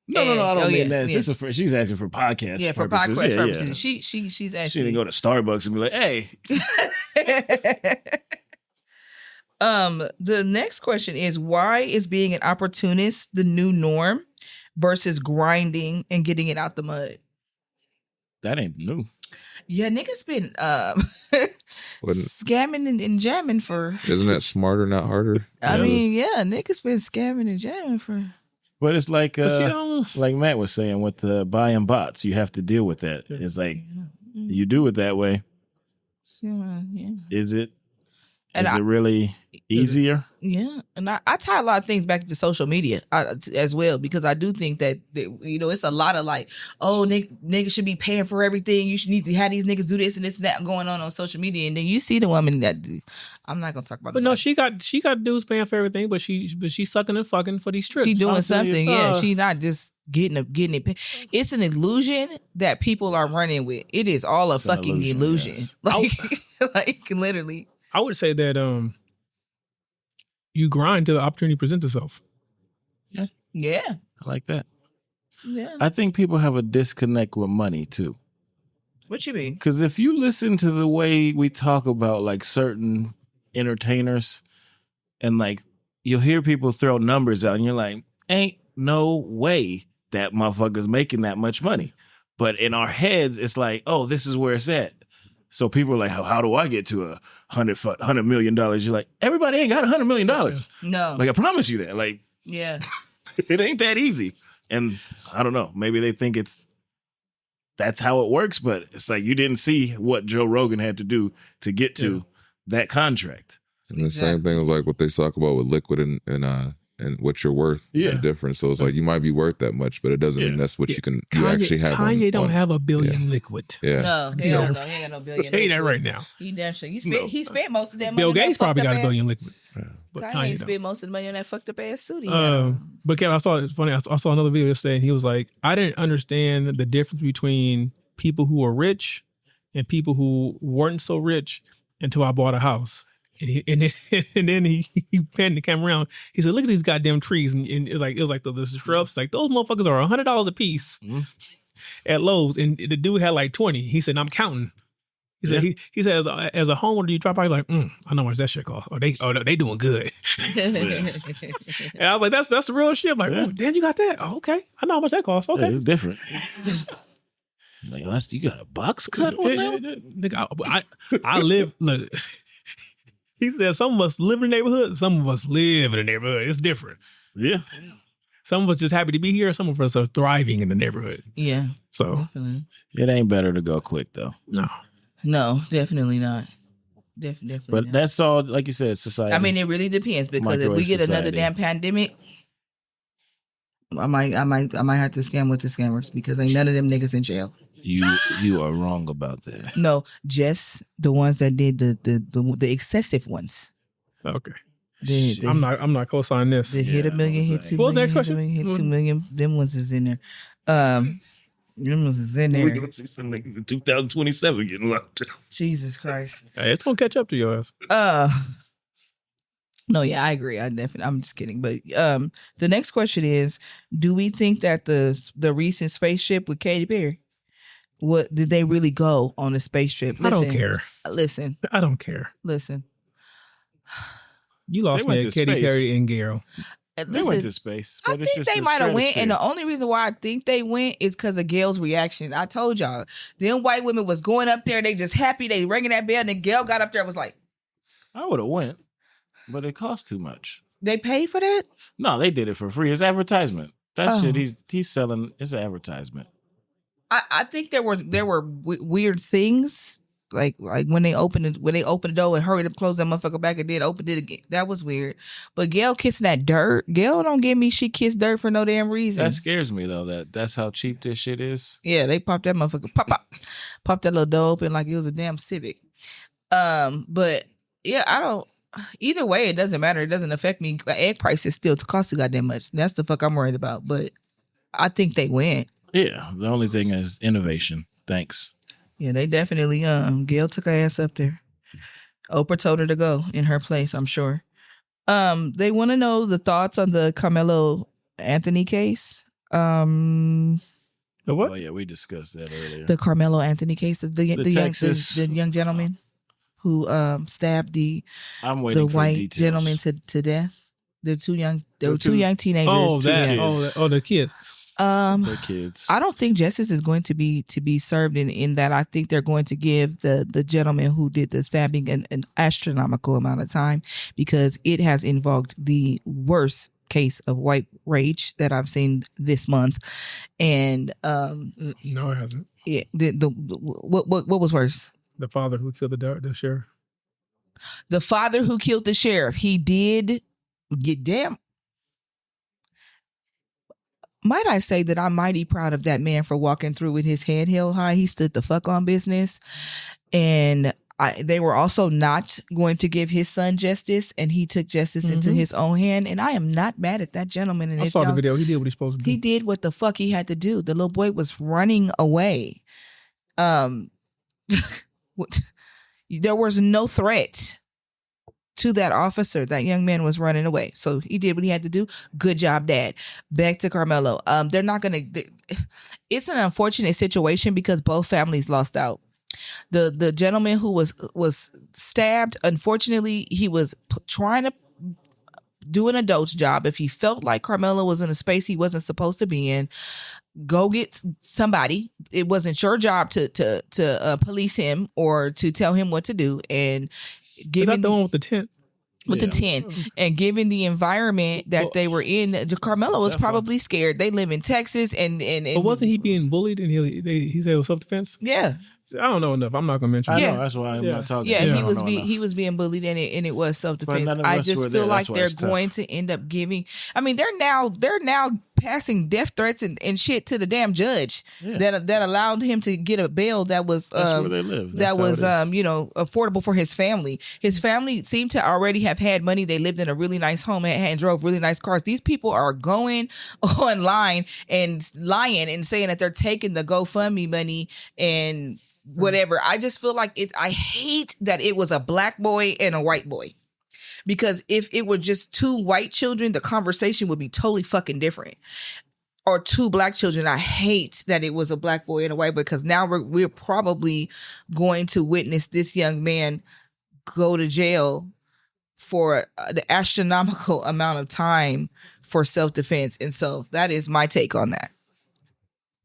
No, I don't mean that. Yeah. This is she's asking for podcast. Yeah, for purposes. podcast purposes. Yeah. She's actually. She didn't go to Starbucks and be like, "Hey." The next question is, why is being an opportunist the new norm versus grinding and getting it out the mud? That ain't new. Yeah, niggas been scamming and jamming for. Isn't that smarter, not harder? I mean, yeah, niggas been scamming and jamming for. But it's like like Matt was saying with the buying bots, you have to deal with that. It's like you do it that way. Yeah. Is it? Is it really easier? Yeah, and I tie a lot of things back to social media as well, because I do think that it's a lot of like, oh, niggas should be paying for everything. You should need to have these niggas do this and this and that going on social media, and then you see the woman that I'm not gonna talk about. But no, she got dudes paying for everything, but she's sucking and fucking for these trips. She doing something, yeah. She's not just getting it. It's an illusion that people are running with. It is all a fucking illusion. Yes. Like literally. I would say that you grind till the opportunity presents itself. Yeah. I like that. Yeah. I think people have a disconnect with money too. What you mean? Because if you listen to the way we talk about like certain entertainers, And like, you'll hear people throw numbers out and you're like, ain't no way that motherfucker's making that much money. But in our heads, it's like, oh, this is where it's at. So people are like, how do I get to $100 million? You're like, everybody ain't got $100 million. No. Like, I promise you that. Like, yeah, it ain't that easy. And I don't know, maybe they think that's how it works, but it's like you didn't see what Joe Rogan had to do to get to that contract. And the same thing is like what they talk about with liquid and what you're worth. Yeah. Is different. So it's like you might be worth that much, but it doesn't mean that's what you actually have. Kanye don't have $1 billion liquid. Yeah. no, he don't know. He ain't got no billion. Say that right now. He damn sure. He spent most of that money. Bill on that Gates probably fucked got up $1 billion ass- liquid. But Kanye Kanye spent don't. most of the money on that fucked up ass suit. he had on. But Kevin, I saw it's funny. I saw another video yesterday, and he was like, "I didn't understand the difference between people who are rich and people who weren't so rich until I bought a house." And then he panned the camera around. He said, "Look at these goddamn trees." And it was like the shrubs. It's like those motherfuckers are $100 a piece at Lowe's, and the dude had like 20. He said, "I'm counting." He said, he said, as a homeowner, you drop by, you're like, I know how much that shit costs. They doing good. And I was like, that's the real shit. I'm like, oh, damn, you got that? Oh, okay. I know how much that costs. Okay. Yeah, it's different. Like, you got a box cut on that? Nigga, I live, look, he said some of us live in the neighborhood, some of us live in the neighborhood. It's different. Yeah. Some of us just happy to be here. Some of us are thriving in the neighborhood. Yeah. So it ain't better to go quick, though. No, definitely not. Definitely. But not. that's all, like you said, society. I mean, it really depends because if we Microwave get another society. damn pandemic, I might have to scam with the scammers because ain't none of them niggas in jail. You are wrong about that. No, just the ones that did the excessive ones. okay. I'm I'm not co-signing this. They hit $1 million, hit 2 What was the million, next hit $1 million, hit 2 question? million. Them ones is in there. Them ones is in We're there. going to see something in 2027 getting locked down. Jesus Christ. Hey, it's gonna catch up to your ass. No, yeah, I agree. I'm just kidding. But the next question is, do we think that the recent spaceship with Katy Perry, what did they really go on the space trip? I don't care. Listen. I don't care. Listen. You lost They went me at to Katy space. Perry and Garo. They went to space. I But it's think just they the might have went, and stratosphere. the only reason why I think they went is because of Gail's reaction. I told y'all, them white women was going up there, they just happy, they ringing that bell, and then Gail got up there and was like, I would have went, but it cost too much. they paid for that? No, they did it for free. It's advertisement. That Oh. shit he's selling. It's an advertisement. I think there were weird things like when they opened the door and hurried up, closed that motherfucker back, and then opened it again. That was weird. But Gail kissing that dirt, Gail don't give me she kissed dirt for no damn reason. That scares me though. That's how cheap this shit is. Yeah, they popped that motherfucker, pop that little door open like it was a damn Civic. But yeah, I don't. Either way, it doesn't matter. It doesn't affect me. Egg prices still cost too goddamn much. That's the fuck I'm worried about. But I think they went. Yeah. The only thing is innovation. Thanks. Yeah, they definitely. Gail took her ass up there. Oprah told her to go in her place, I'm sure. They want to know the thoughts on the Carmelo Anthony case. The what? Oh yeah, we discussed that earlier. The Carmelo Anthony case, the young gentleman who stabbed I'm waiting the for white details. gentleman to death. There were two two- young teenagers. Oh, that. kids. The kids. The kids. I don't think justice is going to be served in that. I think they're going to give the gentleman who did the stabbing an astronomical amount of time because it has involved the worst case of white rage that I've seen this month. And No, it hasn't. yeah, what was worse? The father who killed the sheriff. The father who killed the sheriff. He did get damn. Might I say that I'm mighty proud of that man for walking through with his head held high. He stood the fuck on business. And they were also not going to give his son justice, and he took justice into his own hand. And I am not mad at that gentleman. And I saw the video. He did what he's supposed to do. he did what the fuck he had to do. The little boy was running away. There was no threat to that officer. That young man was running away. So he did what he had to do. Good job, Dad. Back to Carmelo. They're not going to... It's an unfortunate situation because both families lost out. The gentleman who was stabbed, unfortunately, he was trying to do an adult's job. If he felt like Carmelo was in a space he wasn't supposed to be in, go get somebody. It wasn't your job to police him or to tell him what to do. And Is that the one with the tent? With the tent, and given the environment that they were in, Carmelo was probably scared. They live in Texas, and but wasn't he being bullied? And he said it was self-defense. Yeah, I don't know enough. I'm not gonna mention. I know, that's why I'm not talking. Yeah, he was being bullied, and it was self-defense. I just feel like they're going to end up giving. I mean, they're now passing death threats and shit to the damn judge that allowed him to get a bail that was where they live. That was affordable for his family. His family seemed to already have had money. They lived in a really nice home and drove really nice cars. These people are going online and lying and saying that they're taking the GoFundMe money and whatever. I just feel like I hate that it was a black boy and a white boy. Because if it were just two white children, the conversation would be totally fucking different. Or two black children. I hate that it was a black boy and a white boy, because now we're probably going to witness this young man go to jail for the astronomical amount of time for self-defense. And so that is my take on that.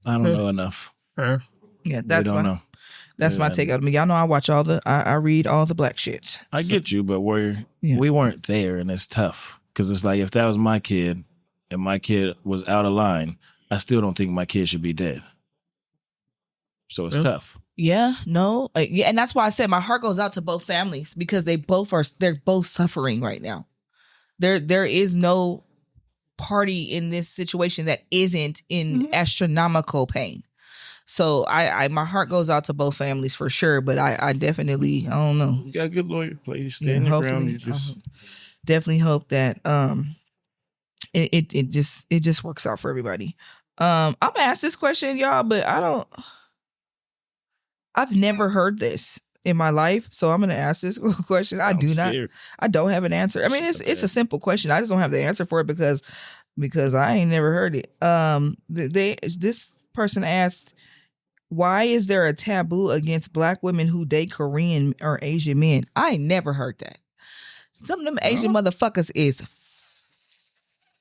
I don't know enough. Yeah, that's my take on it. Y'all know I read all the black shit. I get you, but we weren't there, and it's tough. Because it's like, if that was my kid and my kid was out of line, I still don't think my kid should be dead. So it's tough. Yeah, no. And that's why I said my heart goes out to both families, because they're both suffering right now. There is no party in this situation that isn't in astronomical pain. So I my heart goes out to both families for sure, but I definitely, I don't know. You got a good lawyer, please. Stand your ground. You just definitely hope that it just works out for everybody. I'm gonna ask this question, y'all, but I've never heard this in my life, so I'm gonna ask this question. I don't have an answer. I mean, it's a simple question. I just don't have the answer for it because I ain't never heard it. This person asked, why is there a taboo against black women who date Korean or Asian men? I ain't never heard that. Some of them Asian motherfuckers is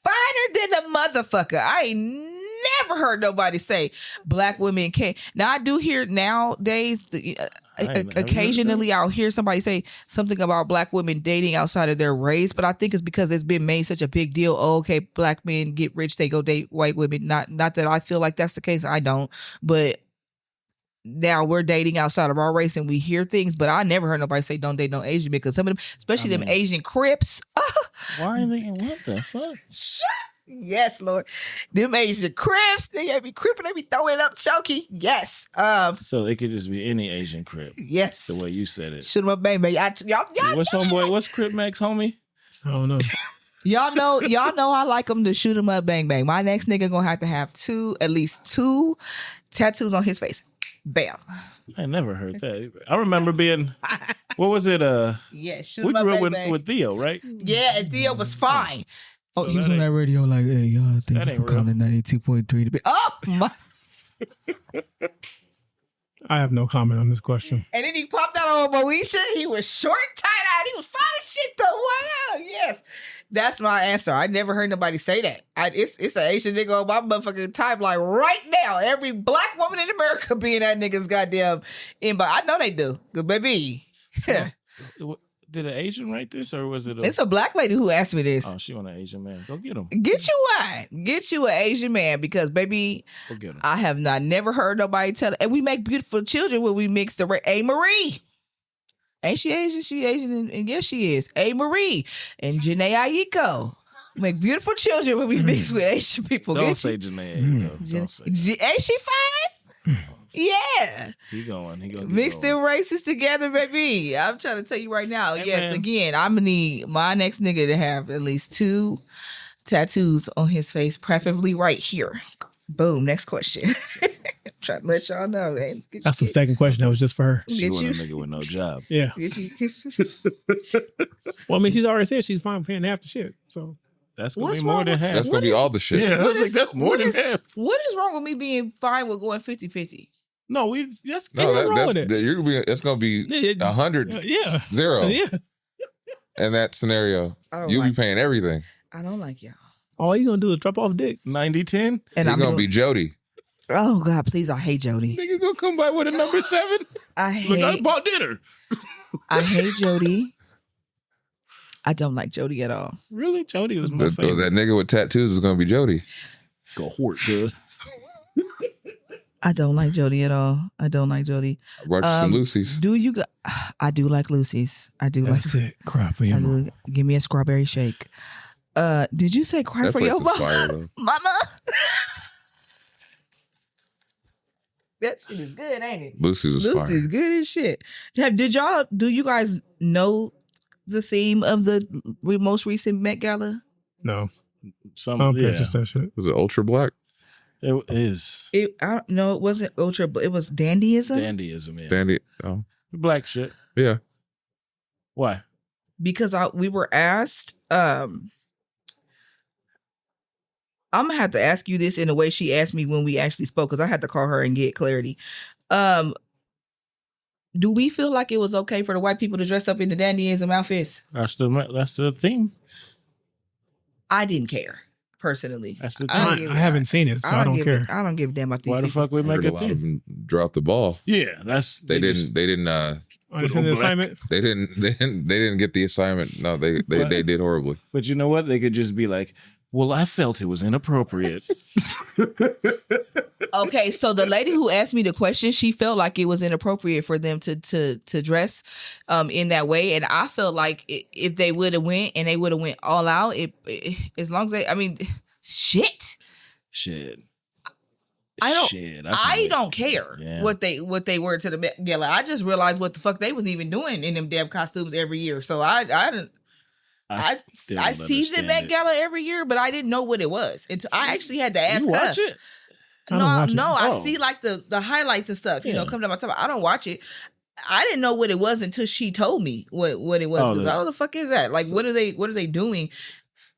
finer than a motherfucker. I ain't never heard nobody say black women can't. Now, I do hear nowadays, occasionally I'll hear somebody say something about black women dating outside of their race, but I think it's because it's been made such a big deal. Oh, okay, black men get rich, they go date white women. Not that I feel like that's the case. I don't. But now we're dating outside of our race and we hear things, but I never heard nobody say don't date no Asian, because some of them, especially them Asian Crips. Why are they, what the fuck? Yes, Lord. Them Asian Crips, they be cripping, they be throwing up choky. Yes. So it could just be any Asian Crip. Yes. The way you said it. Shoot 'em up, baby. Y'all what's homeboy? What's Crip Max, homie? I don't know. Y'all know I like them to shoot 'em up, bang, bang. My next nigga gonna have to have at least two tattoos on his face. Bam. I never heard that. I remember being, what was it? Yeah, shoot we 'em up, grew up bang, bang. with Theo, right? Yeah, and Theo was fine. Oh, he was on that radio like, hey, y'all, thank you for calling 92.3 to be. Oh, my. I have no comment on this question. And then he popped out on Moesha. He was short, tight-eyed. He was fine as shit, though. Wow, yes. That's my answer. I never heard nobody say that. It's an Asian nigga on my motherfucking timeline right now. Every black woman in America being that nigga's goddamn inbox. I know they do. Good baby. Did an Asian write this, or was it It's a black lady who asked me this. Oh, she want an Asian man. Go get him. Get you one. Get you an Asian man, because, baby, Go get him. I have never heard nobody tell. And we make beautiful children when we mix the A. Marie. Ain't she Asian? She Asian, and yes, she is. A. Marie and Janae Aiko. We make beautiful children when we mix with Asian people. Don't say Janae Aiko. Don't say. Ain't she fine? Yeah. He going. Mix them races together, baby. I'm trying to tell you right now. Hey, yes, man. Again, I'm going to need my next nigga to have at least 2 tattoos on his face, preferably right here. Boom. Next question. I'm trying to let y'all know. That's the second question. That was just for her. She want a nigga with no job. Yeah. Well, I mean, she's already said she's fine with paying half the shit. So that's going to be more than half. That's going to be all the shit. Yeah, I was like, that's more than half. What is wrong with me being fine with going 50-50? No, that's going to be 100. Yeah. 0. Yeah. in that scenario, you like be paying everything. I don't like y'all. All you gonna do is drop off dick. 90-10? And You're gonna be Jody. Oh God, please! I hate Jody. Nigga gonna come by with a number 7? I bought dinner. I hate Jody. I don't like Jody at all. Really? Jody was my favorite. That nigga with tattoos is gonna be Jody. Go hort, cuz. I don't like Jody at all. I don't like Jody. I brought you some Lucy's. I do like Lucy's. I do That's like. it. Cry for your mom. Give me a strawberry shake. Did you say cry That for place your is mama? fire, though. Mama? That shit is good, ain't it? Lucy's Lucy's fire. good as shit. Do you guys know the theme of the most recent Met Gala? No. I Some, don't pay yeah. attention to that shit. Was it ultra black? It is. No, it wasn't ultra, but it was dandyism. Dandyism, yeah. Dandy. Oh, Black shit. yeah. Why? Because we were asked, I'm gonna have to ask you this in the way she asked me when we actually spoke, because I had to call her and get clarity. Do we feel like it was okay for the white people to dress up in the dandyism outfits? That's the theme. I didn't care personally. That's the I haven't seen it, so I don't care. I don't give a damn about these Why the people. fuck we I make heard a a lot of theme? them drop the ball. Yeah, that's They didn't Understand the assignment? they didn't get the assignment. No, they did horribly. But you know what? They could just be like, well, I felt it was inappropriate. Okay, so the lady who asked me the question, she felt like it was inappropriate for them to dress in that way, and I felt like if they would have went all out, as long as shit. I don't care what they were to the Met Gala. I just realized what the fuck they was even doing in them damn costumes every year. So I see the Met Gala every year, but I didn't know what it was. I actually had to ask You watch her. it? I see like the highlights and stuff, come to my top. I don't watch it. I didn't know what it was until she told me what it was. What the fuck is that? Like, what are they doing?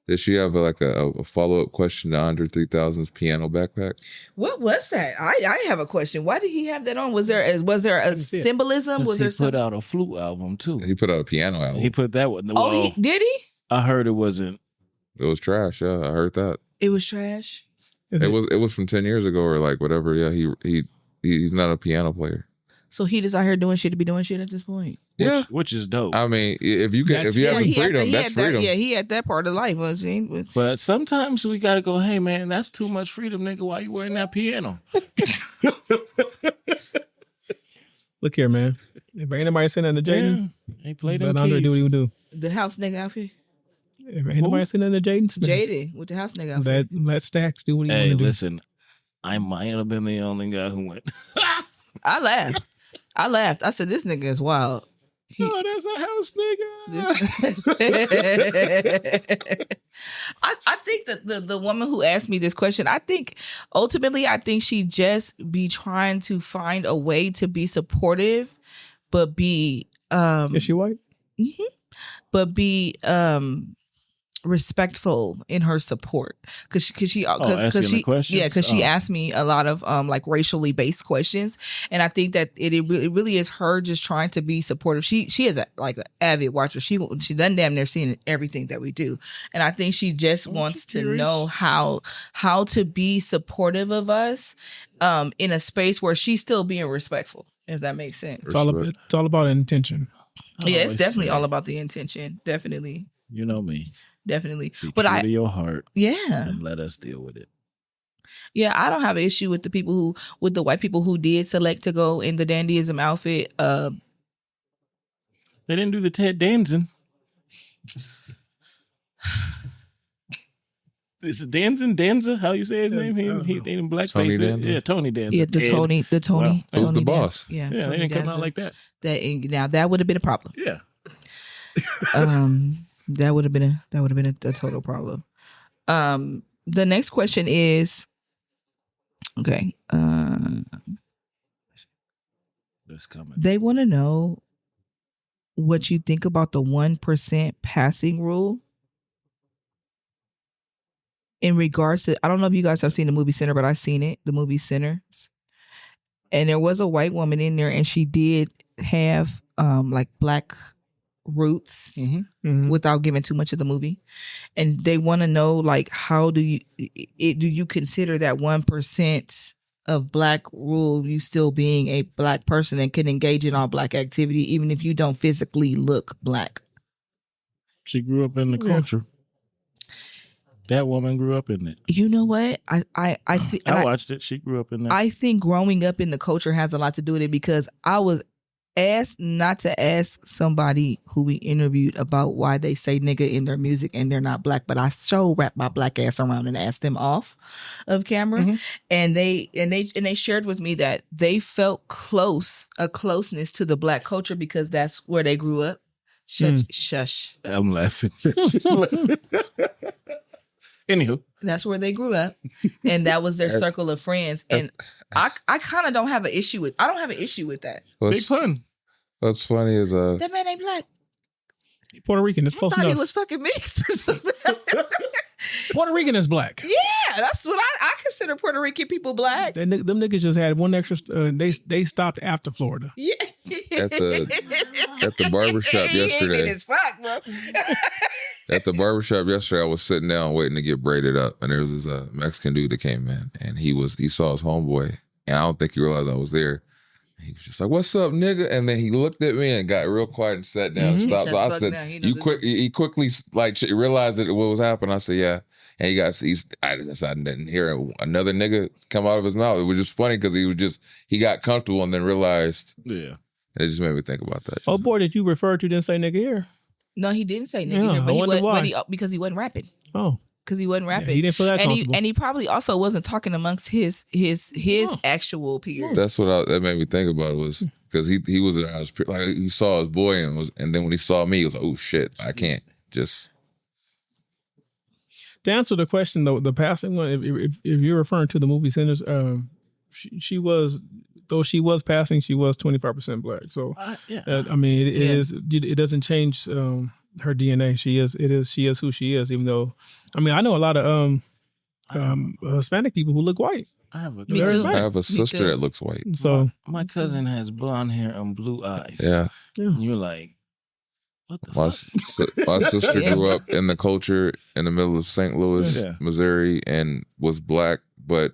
Did she have a follow-up question to Andre 3000's piano backpack? What was that? I have a question. Why did he have that on? Was there a symbolism? Was there he put out a flute album too? He put out a piano album. He put that one. Oh, did he? I heard it wasn't. It was trash. Yeah, I heard that. It was trash. It was from 10 years ago or like whatever. Yeah, he's not a piano player. So he just out here doing shit to be doing shit at this point. Yeah, which is dope. I mean, if you have freedom, that's freedom. He had that part of life. But sometimes we gotta go, hey man, that's too much freedom, nigga. Why you wearing that piano? Look here, man. If ain't nobody saying nothing to Jaden, he played them let Andre do what he do. The house nigga outfit. If ain't nobody saying nothing to Jaden Smith, Jaden with the house nigga outfit. Let Stacks do what he want Hey, to do. listen, I might have been the only guy who went. I laughed. I said, this nigga is wild. That's a house nigga. I think that the woman who asked me this question, I think she just be trying to find a way to be supportive, but be Is she white? Mm-hmm. But be respectful in her support, because she asked me a lot of like racially based questions, and I think that it really is her just trying to be supportive. She is an avid watcher. She done damn near seen everything that we do, and I think she just wants to know how to be supportive of us in a space where she's still being respectful, if that makes sense. It's all about intention. Yeah, it's definitely all about the intention. Definitely. You know me. Definitely. Be true to your heart. Yeah. And let us deal with it. Yeah, I don't have an issue with the white people who did select to go in the dandyism outfit. They didn't do the Ted Danson. Is it Danza? How you say his name? He in blackface. Yeah, Tony Danza. Yeah, Tony. Who's the boss? Yeah, they didn't come out like that. Now that would have been a problem. Yeah. That would have been a total problem. The next question is, okay. That's coming. They want to know what you think about the 1% passing rule. In regards to, I don't know if you guys have seen the movie Sinner, but I've seen it, the movie Sinners. And there was a white woman in there, and she did have like black roots Mm-hmm. without giving too much of the movie. And they want to know, like, how do you consider that 1% of Black rule you still being a Black person and can engage in all Black activity even if you don't physically look Black? She grew up in the culture. That woman grew up in it. You know what? I watched it. She grew up in that. I think growing up in the culture has a lot to do with it, because I was asked not to ask somebody who we interviewed about why they say nigga in their music and they're not Black, but I wrapped my Black ass around and asked them off of camera, and they shared with me that they felt a closeness to the Black culture because that's where they grew up. Shush. I'm laughing. Anywho, that's where they grew up, and that was their circle of friends. And I kind of don't have an issue with. I don't have an issue with that. Big pun. What's funny is that man ain't Black. Puerto Rican. It's I close thought enough. he was fucking mixed or something. Puerto Rican is Black. Yeah, that's what I consider Puerto Rican people Black. Them niggas just had one extra. They stopped after Florida. Yeah. At the barbershop yesterday. It's fuck, bro. At the barbershop yesterday, I was sitting down waiting to get braided up, and there was this Mexican dude that came in, and he saw his homeboy, and I don't think he realized I was there. He was just like, "What's up, nigga?" And then he looked at me and got real quiet and sat down and stopped. So I said, He quickly like realized that what was happening. I said, "Yeah," and I didn't hear another nigga come out of his mouth. It was just funny because he got comfortable and then realized. Yeah, it just made me think about that. Oh boy, did you refer to didn't say nigga here? No, he didn't say nigga here, but because he wasn't rapping. Oh. Because he wasn't rapping. Yeah, he didn't feel that comfortable. And he probably also wasn't talking amongst his actual peers. That's what that made me think about it, was because he was around his peers, like he saw his boy and then when he saw me, he was like, "Oh shit, I can't just." To answer the question though, the passing one, if you're referring to the movie Sinners, she was. Though she was passing, she was 25% Black. So, I mean, it doesn't change her DNA. She is who she is. Even though, I mean, I know a lot of Hispanic people who look white. I have a sister that looks white. So my cousin has blonde hair and blue eyes. Yeah. And you're like, what the fuck? My sister grew up in the culture in the middle of St. Louis, Missouri, and was Black, but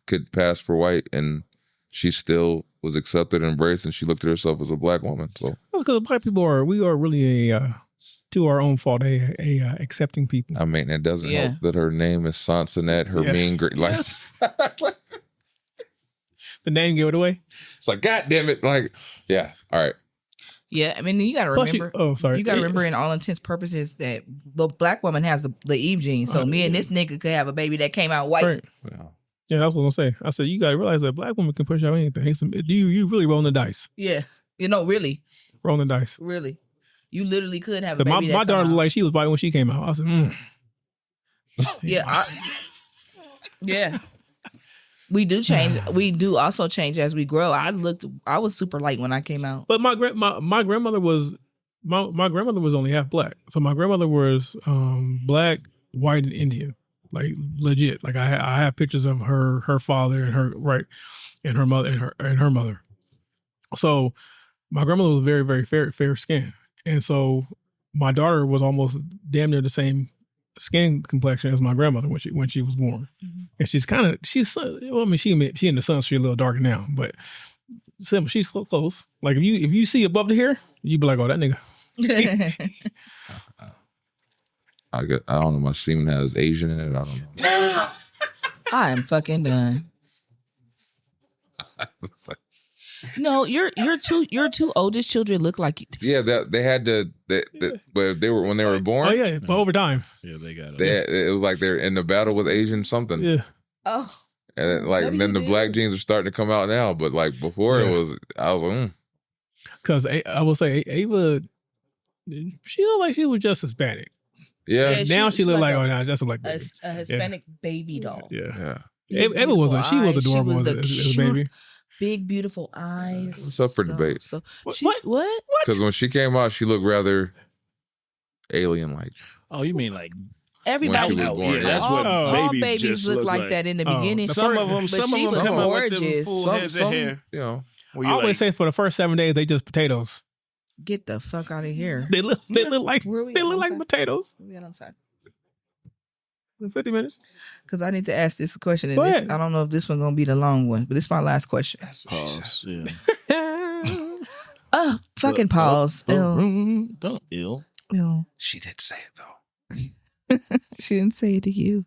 could pass for white, and she still was accepted and embraced, and she looked at herself as a Black woman. So that's because Black people we are really to our own fault, accepting people. I mean, it doesn't help that her name is Sonsonette, her mean great life. The name gave it away. It's like, God damn it. Like, yeah. All right. Yeah, I mean, you got to remember. You got to remember, in all intents purposes, that the Black woman has the Eve gene. So me and this nigga could have a baby that came out white. Right. Yeah, that's what I'm saying. I said, you got to realize that Black women can push out anything. You really rolling the dice. Yeah. Really. Rolling the dice. Really. You literally could have a baby my daughter looked like she was white when she came out. I said, Yeah. Yeah. We do change. We do also change as we grow. I was super light when I came out. But my grandmother was only half Black. So my grandmother was Black, white, and Indian. Like legit. Like I have pictures of her father and her mother and her mother. So my grandmother was very, very fair skin. And so my daughter was almost damn near the same skin complexion as my grandmother when she was born. Mm-hmm. And she in the sun, she's a little darker now, but she's close. Like if you see above the hair, you be like, oh, that nigga. I don't know. My semen has Asian in it. I don't know. I am fucking done. No, your two oldest children look like you. Yeah, they had to. But they were when they were born. Oh yeah, but over time. Yeah, they got it. It was like they're in the battle with Asian something. Yeah. Oh. And then the Black genes are starting to come out now, but like before I was like, Because I will say Ava, she looked like she was just Hispanic. Yeah. Now she looked like just like a Hispanic baby doll. Yeah. Ava was adorable as a baby. Big, beautiful eyes. What's up for debate? So what? Because when she came out, she looked rather alien-like. Oh, you mean like everybody? Yeah, that's what all babies just look like that in the beginning. Some of them come out with them full heads of hair. You know, I always say for the first 7 days they just potatoes. Get the fuck out of here. They look like Where we they at look on like time? potatoes. We got on time. 50 minutes. Because I need to ask this question. Go And ahead. I don't know if this one gonna be the long one, but this is my last question. Pause. Yeah. Fucking pause. Ew. Don't ill. Ew. She did say it though. She didn't say it to you.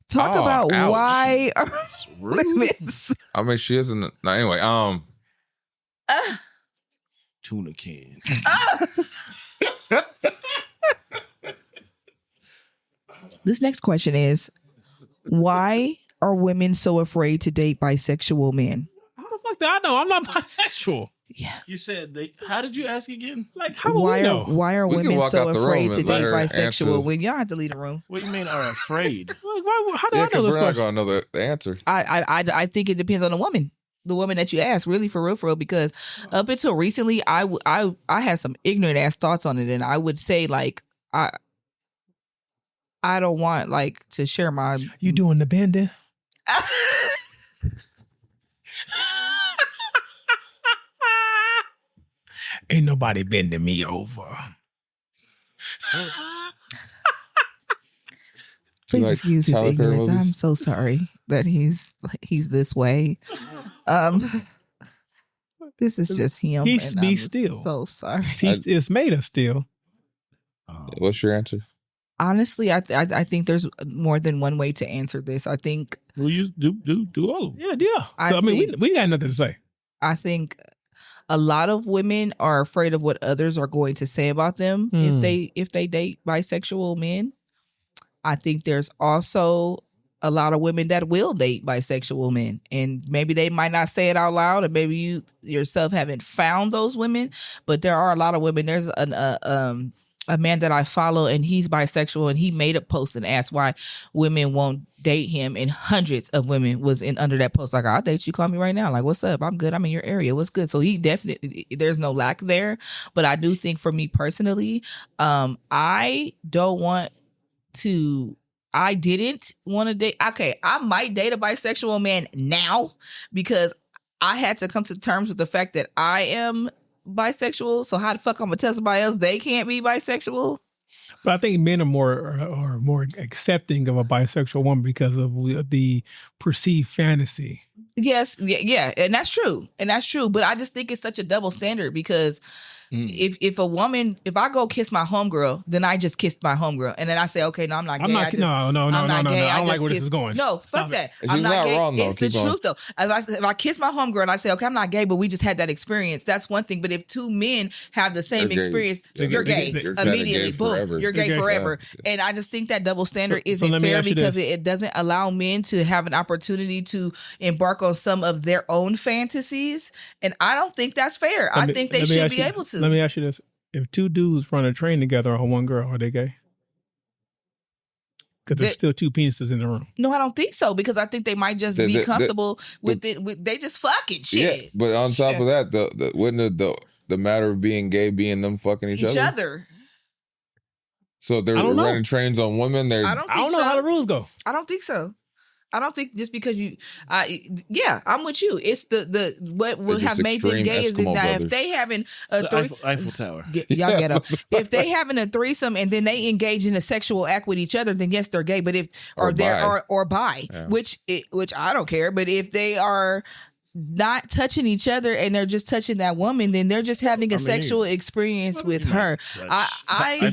Talk Oh, about ouch. why are women I mean, she isn't. No, anyway, Tuna can. This next question is, why are women so afraid to date bisexual men? How the fuck do I know? I'm not bisexual. Yeah. You said they. How did you ask again? Like, how would we know? Why are We can women walk so out the afraid room to and let date her bisexual? answer. When y'all have to leave the room. What do you mean are afraid? Like, how do yeah, I know because this we're not question? gonna know the answer. I think it depends on the woman. The woman that you ask, really, for real, because up until recently, I had some ignorant ass thoughts on it, and I would say like I don't want like to share my. You doing the bending? Ain't nobody bending me over. Please like excuse his Tyler Perry ignorance. movies? I'm so sorry that he's this way. This is just him. Peace and be I'm still. So sorry. It's made of steel. What's your answer? Honestly, I think there's more than one way to answer this. I think Well, you do all of them. Yeah. I mean, we got nothing to say. I think a lot of women are afraid of what others are going to say about them if they date bisexual men. I think there's also a lot of women that will date bisexual men, and maybe they might not say it out loud, and maybe you yourself haven't found those women, but there are a lot of women. There's a man that I follow, and he's bisexual, and he made a post and asked why women won't date him, and hundreds of women was under that post like, I'll date you, call me right now, like, what's up, I'm good, I'm in your area, what's good. So he definitely, there's no lack there, but I do think for me personally, I didn't want to date. Okay, I might date a bisexual man now because I had to come to terms with the fact that I am bisexual. So how the fuck I'm gonna tell somebody else they can't be bisexual? But I think men are more accepting of a bisexual woman because of the perceived fantasy. Yes, yeah, and that's true. But I just think it's such a double standard because if I go kiss my homegirl, then I just kissed my homegirl, and then I say, okay, no, I'm not gay. No. I'm not gay. I don't like where this is going. No, fuck that. I'm not gay. Wrong, though. It's the Keep going. truth though. If I kiss my homegirl and I say, okay, I'm not gay, but we just had that experience, that's one thing. But if two men have the same You're gay. experience, You're you're gay. gay You're kinda immediately. gay Boom, forever. you're gay You're gay. forever. Yeah. And I just think that double standard So isn't let me fair ask you because this. it doesn't allow men to have an opportunity to embark on some of their own fantasies, and I don't think that's fair. I think they should be able to. Let me ask you this. If two dudes run a train together on one girl, are they gay? Because there's still two penises in the room. No, I don't think so, because I think they might just be comfortable with it. They just fucking shit. Yeah, but on top of that, wouldn't the matter of being gay being them fucking each other? So they're running trains on women. I don't know how the rules go. I don't think so. I don't think just because I'm with you. It's the what would have made them gay is that if they having a Eiffel Tower, y'all get up. If they having a threesome and then they engage in a sexual act with each other, then yes, they're gay. But if or bi, yeah. which I don't care. But if they are not touching each other and they're just touching that woman, then they're just having a sexual experience with her. I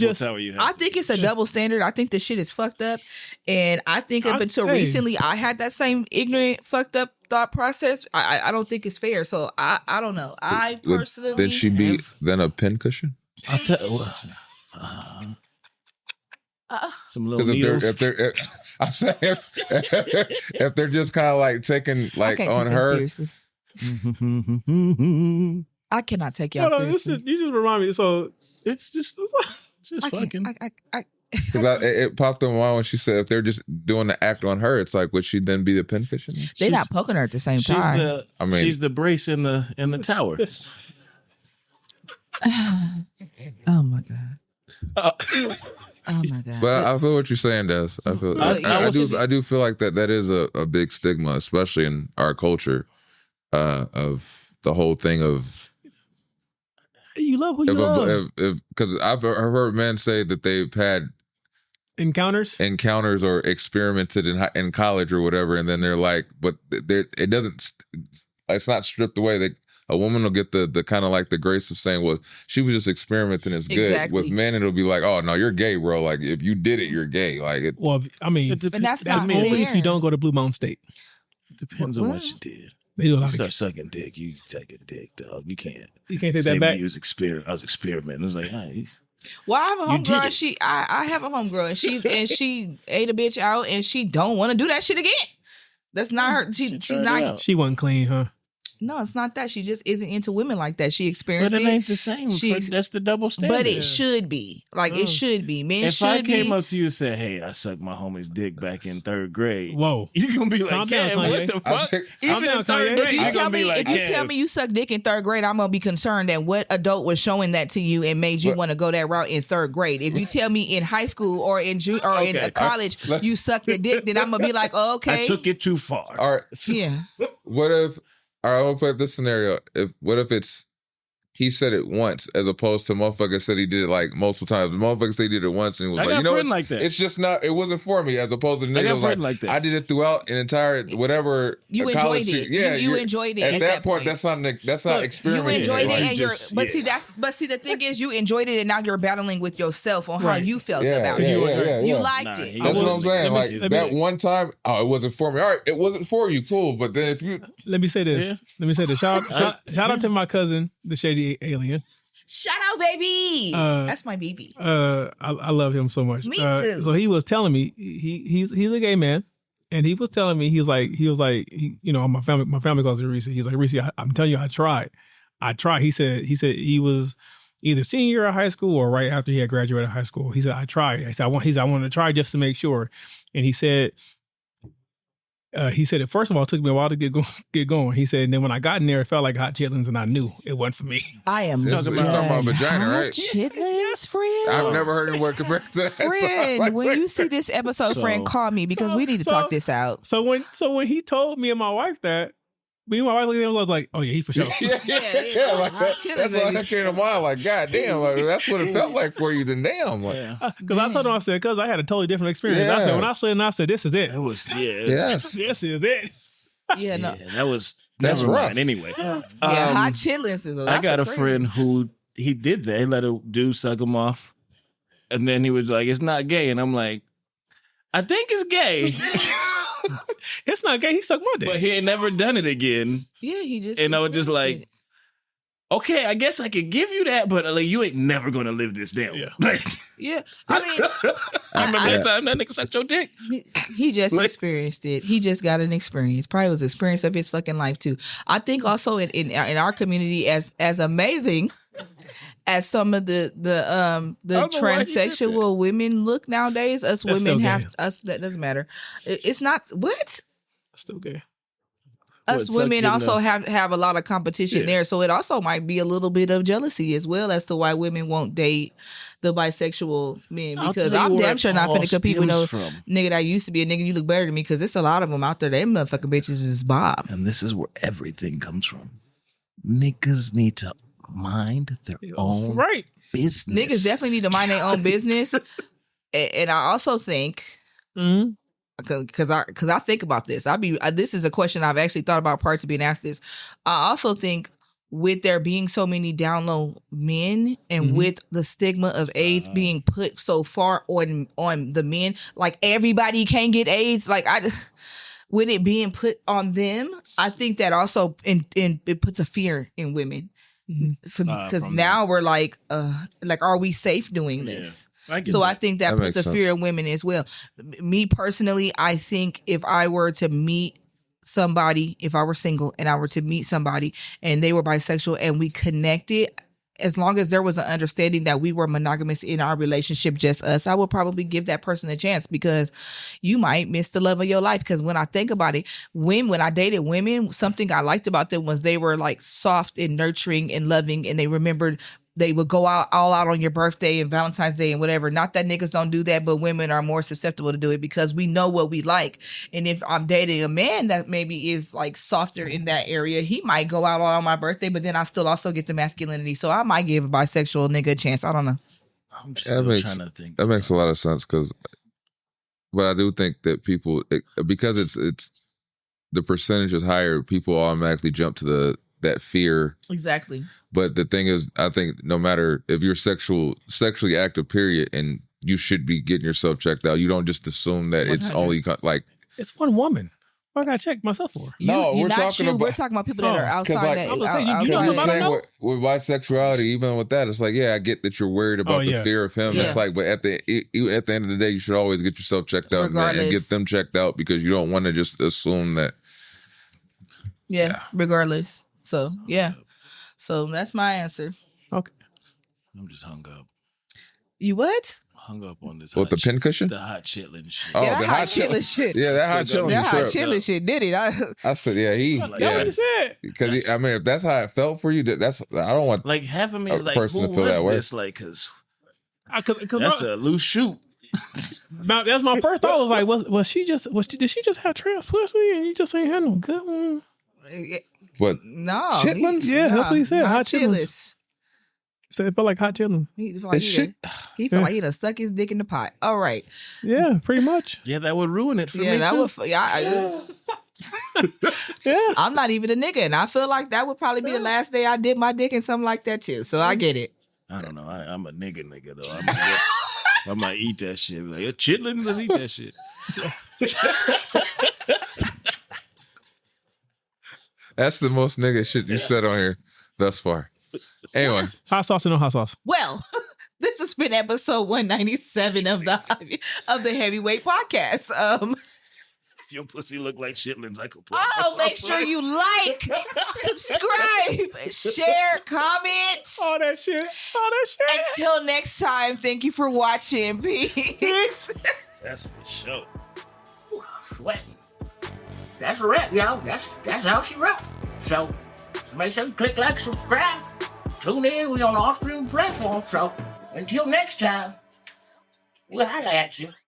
think it's a double standard. I think this shit is fucked up, and I think up until recently I had that same ignorant fucked up thought process. I don't think it's fair. So I don't know. I personally Then she be then a pincushion? I'll tell some little needles. I'm saying if they're just kind of like taking like on her. I cannot take y'all seriously. You just remind me. So it's just fucking. Because it popped in my mind when she said if they're just doing the act on her, it's like would she then be the pincushion? They're not poking her at the same time. She's the brace in the tower. Oh my god. Oh my god! But I feel what you're saying, Des. I feel. I do feel like that is a big stigma, especially in our culture, of the whole thing of You love who you love. Because I've heard men say that they've had encounters or experimented in college or whatever, and then they're like, but it doesn't. It's not stripped away. A woman will get the kind of like the grace of saying, well, she was just experimenting. It's good. Exactly. With men, it'll be like, oh no, you're gay, bro. Like if you did it, you're gay. Like well, I mean, but that's not only if you don't go to Blue Mountain State. It depends on what you did. They do a lot you of start sucking dick. You take a dick, dog. You can't. You can't take that back. I was experimenting. It's like, hey. Well, I have a homegirl. I have a homegirl, and she ate a bitch out, and she don't want to do that shit again. That's not her. She's not. She wasn't clean, huh? No, it's not that. She just isn't into women like that. She experienced it. But it ain't the same. That's the double standard. But it should be. Like, it should be. Men if should be. If I came up to you and said, hey, I sucked my homie's dick back in 3rd grade. Whoa. You're going to be like, what the fuck? Even in 3rd grade, if you tell me you sucked dick in 3rd grade, I'm going to be concerned that what adult was showing that to you and made you want to go that route in 3rd grade. If you tell me in high school or in college you sucked a dick, then I'm going to be like, oh, okay. I took it too far. All right. Yeah. What if... All right, I'm gonna put this scenario. What if it's he said it once as opposed to motherfucker said he did it like multiple times. The motherfucker said he did it once and he was like, you know, it's just not, it wasn't for me, as opposed to the nigga was like that. I did it throughout an entire whatever. You enjoyed it. Yeah, you enjoyed it. At that point, that's not experimenting. You enjoyed it, and see, the thing is, you enjoyed it, and now you're battling with yourself on how you felt about it. You liked it. That's what I'm saying. Like that one time, it wasn't for me. All right, it wasn't for you, cool. But then if you, let me say this. Shout out to my cousin, the Shady Alien. Shout out, baby. That's my baby. I love him so much. Me too. So he was telling me he's a gay man, and he was telling me he was like you know, my family calls it Reese. He's like, Reese, I'm telling you, I tried. He said he was either senior year of high school or right after he had graduated high school. He said, I tried. I wanted to try just to make sure. And he said it first of all took me a while to get going. He said, and then when I got in there, it felt like hot chitlins, and I knew it wasn't for me. I am talking about vagina, right? Chitlins, friend. I've never heard him work compared to that. Friend, when you see this episode, friend, call me because we need to talk this out. So when he told me and my wife that, me and my wife looked at him, I was like, oh yeah, he for sure. Yeah, like that's why that came to mind. Like, goddamn, like, that's what it felt like for you. Then damn, because I told him, I said, because I had a totally different experience. Yeah. I said, this is it. It was yes, this is it. Yeah, no, that's rough. Anyway, hot chitlins is. I got a friend who he did that. He let a dude suck him off, and then he was like, "It's not gay," and I'm like, "I think it's gay." It's not gay. He sucked my dick, but he ain't never done it again. Yeah, he just. And I was just like, okay, I guess I could give you that, but like, you ain't never gonna live this down. Yeah, I mean, I remember that time that nigga sucked your dick. He just experienced it. He just got an experience. Probably was the experience of his fucking life too. I think also in our community, as amazing as some of the transsexual women look nowadays, us That's women that doesn't matter. It's not what. Still gay. Us women also have a lot of competition there, so it also might be a little bit of jealousy as well as to why women won't date the bisexual men, because I'm damn sure not finna compete with no nigga that used to be a nigga. You look better than me, because there's a lot of them out there. They motherfucking bitches is Bob. And this is where everything comes from. Niggas need to mind their own business. Niggas definitely need to mind their own business. And I also think, because I think about this. This is a question I've actually thought about prior to being asked this. I also think with there being so many down low men and with the stigma of AIDS being put so far on the men, like everybody can get AIDS, like with it being put on them, I think that also it puts a fear in women. Because now we're like, are we safe doing this? So I think that puts a fear in women as well. Me personally, I think if I were to meet somebody, if I were single and I were to meet somebody and they were bisexual and we connected, as long as there was an understanding that we were monogamous in our relationship, just us, I would probably give that person a chance, because you might miss the love of your life. Because when I think about it, when I dated women, something I liked about them was they were like soft and nurturing and loving, and they remembered they would go all out on your birthday and Valentine's Day and whatever. Not that niggas don't do that, but women are more susceptible to do it because we know what we like. And if I'm dating a man that maybe is like softer in that area, he might go out on my birthday, but then I still also get the masculinity. So I might give a bisexual nigga a chance. I don't know. I'm just still trying to think. That makes a lot of sense but I do think that people, because it's the percentage is higher, people automatically jump to that fear. Exactly. But the thing is, I think no matter if you're sexually active, period, and you should be getting yourself checked out. You don't just assume that 100. It's only like it's one woman. What I gotta check myself for? We're talking about people that are outside. With bisexuality, even with that, it's like, yeah, I get that you're worried about the fear of him. Yeah. It's like, but at the end of the day, you should always get yourself checked out and get them checked out because you don't want to just assume that. Yeah, regardless. So yeah, so that's my answer. Okay, I'm just hung up. You what? Hung up on this. What, the pincushion? The hot chitlin shit. Oh, the hot chitlin shit. Yeah, that hot chitlin shit did it. I said, yeah, because I mean, if that's how it felt for you, I don't want like half of me is like, person who to feel was that way. This? Like, cause that's a loose shoot. Now, that's my first thought. Was like, did she just have trans pussy and you just ain't had no good one? But no, chitlins? Yeah, that's what he said. Hot chitlins. So it felt like hot chitlins. He felt like he done stuck his dick in the pot. All right. Yeah, pretty much. Yeah, that would ruin it for me. That too. would. Yeah. I'm not even a nigga, and I feel like that would probably be the last day I did my dick in something like that too. So I get it. I don't know. I'm a nigga though. I might eat that shit. Like a chitlin, let's eat that shit. That's the most nigga shit you said on here thus far. Anyway, hot sauce or no hot sauce? Well, this has been episode 197 of the Heavyweight Podcast. If your pussy look like chitlins, I could put. Oh, make sure you like, subscribe, share, comment. All that shit. Until next time, thank you for watching. Peace. That's for sure. Sweating. That's a wrap, y'all. That's how she wrote. So make sure you click like, subscribe. Tune in. We on all streaming platforms. So until next time, we'll holla at you.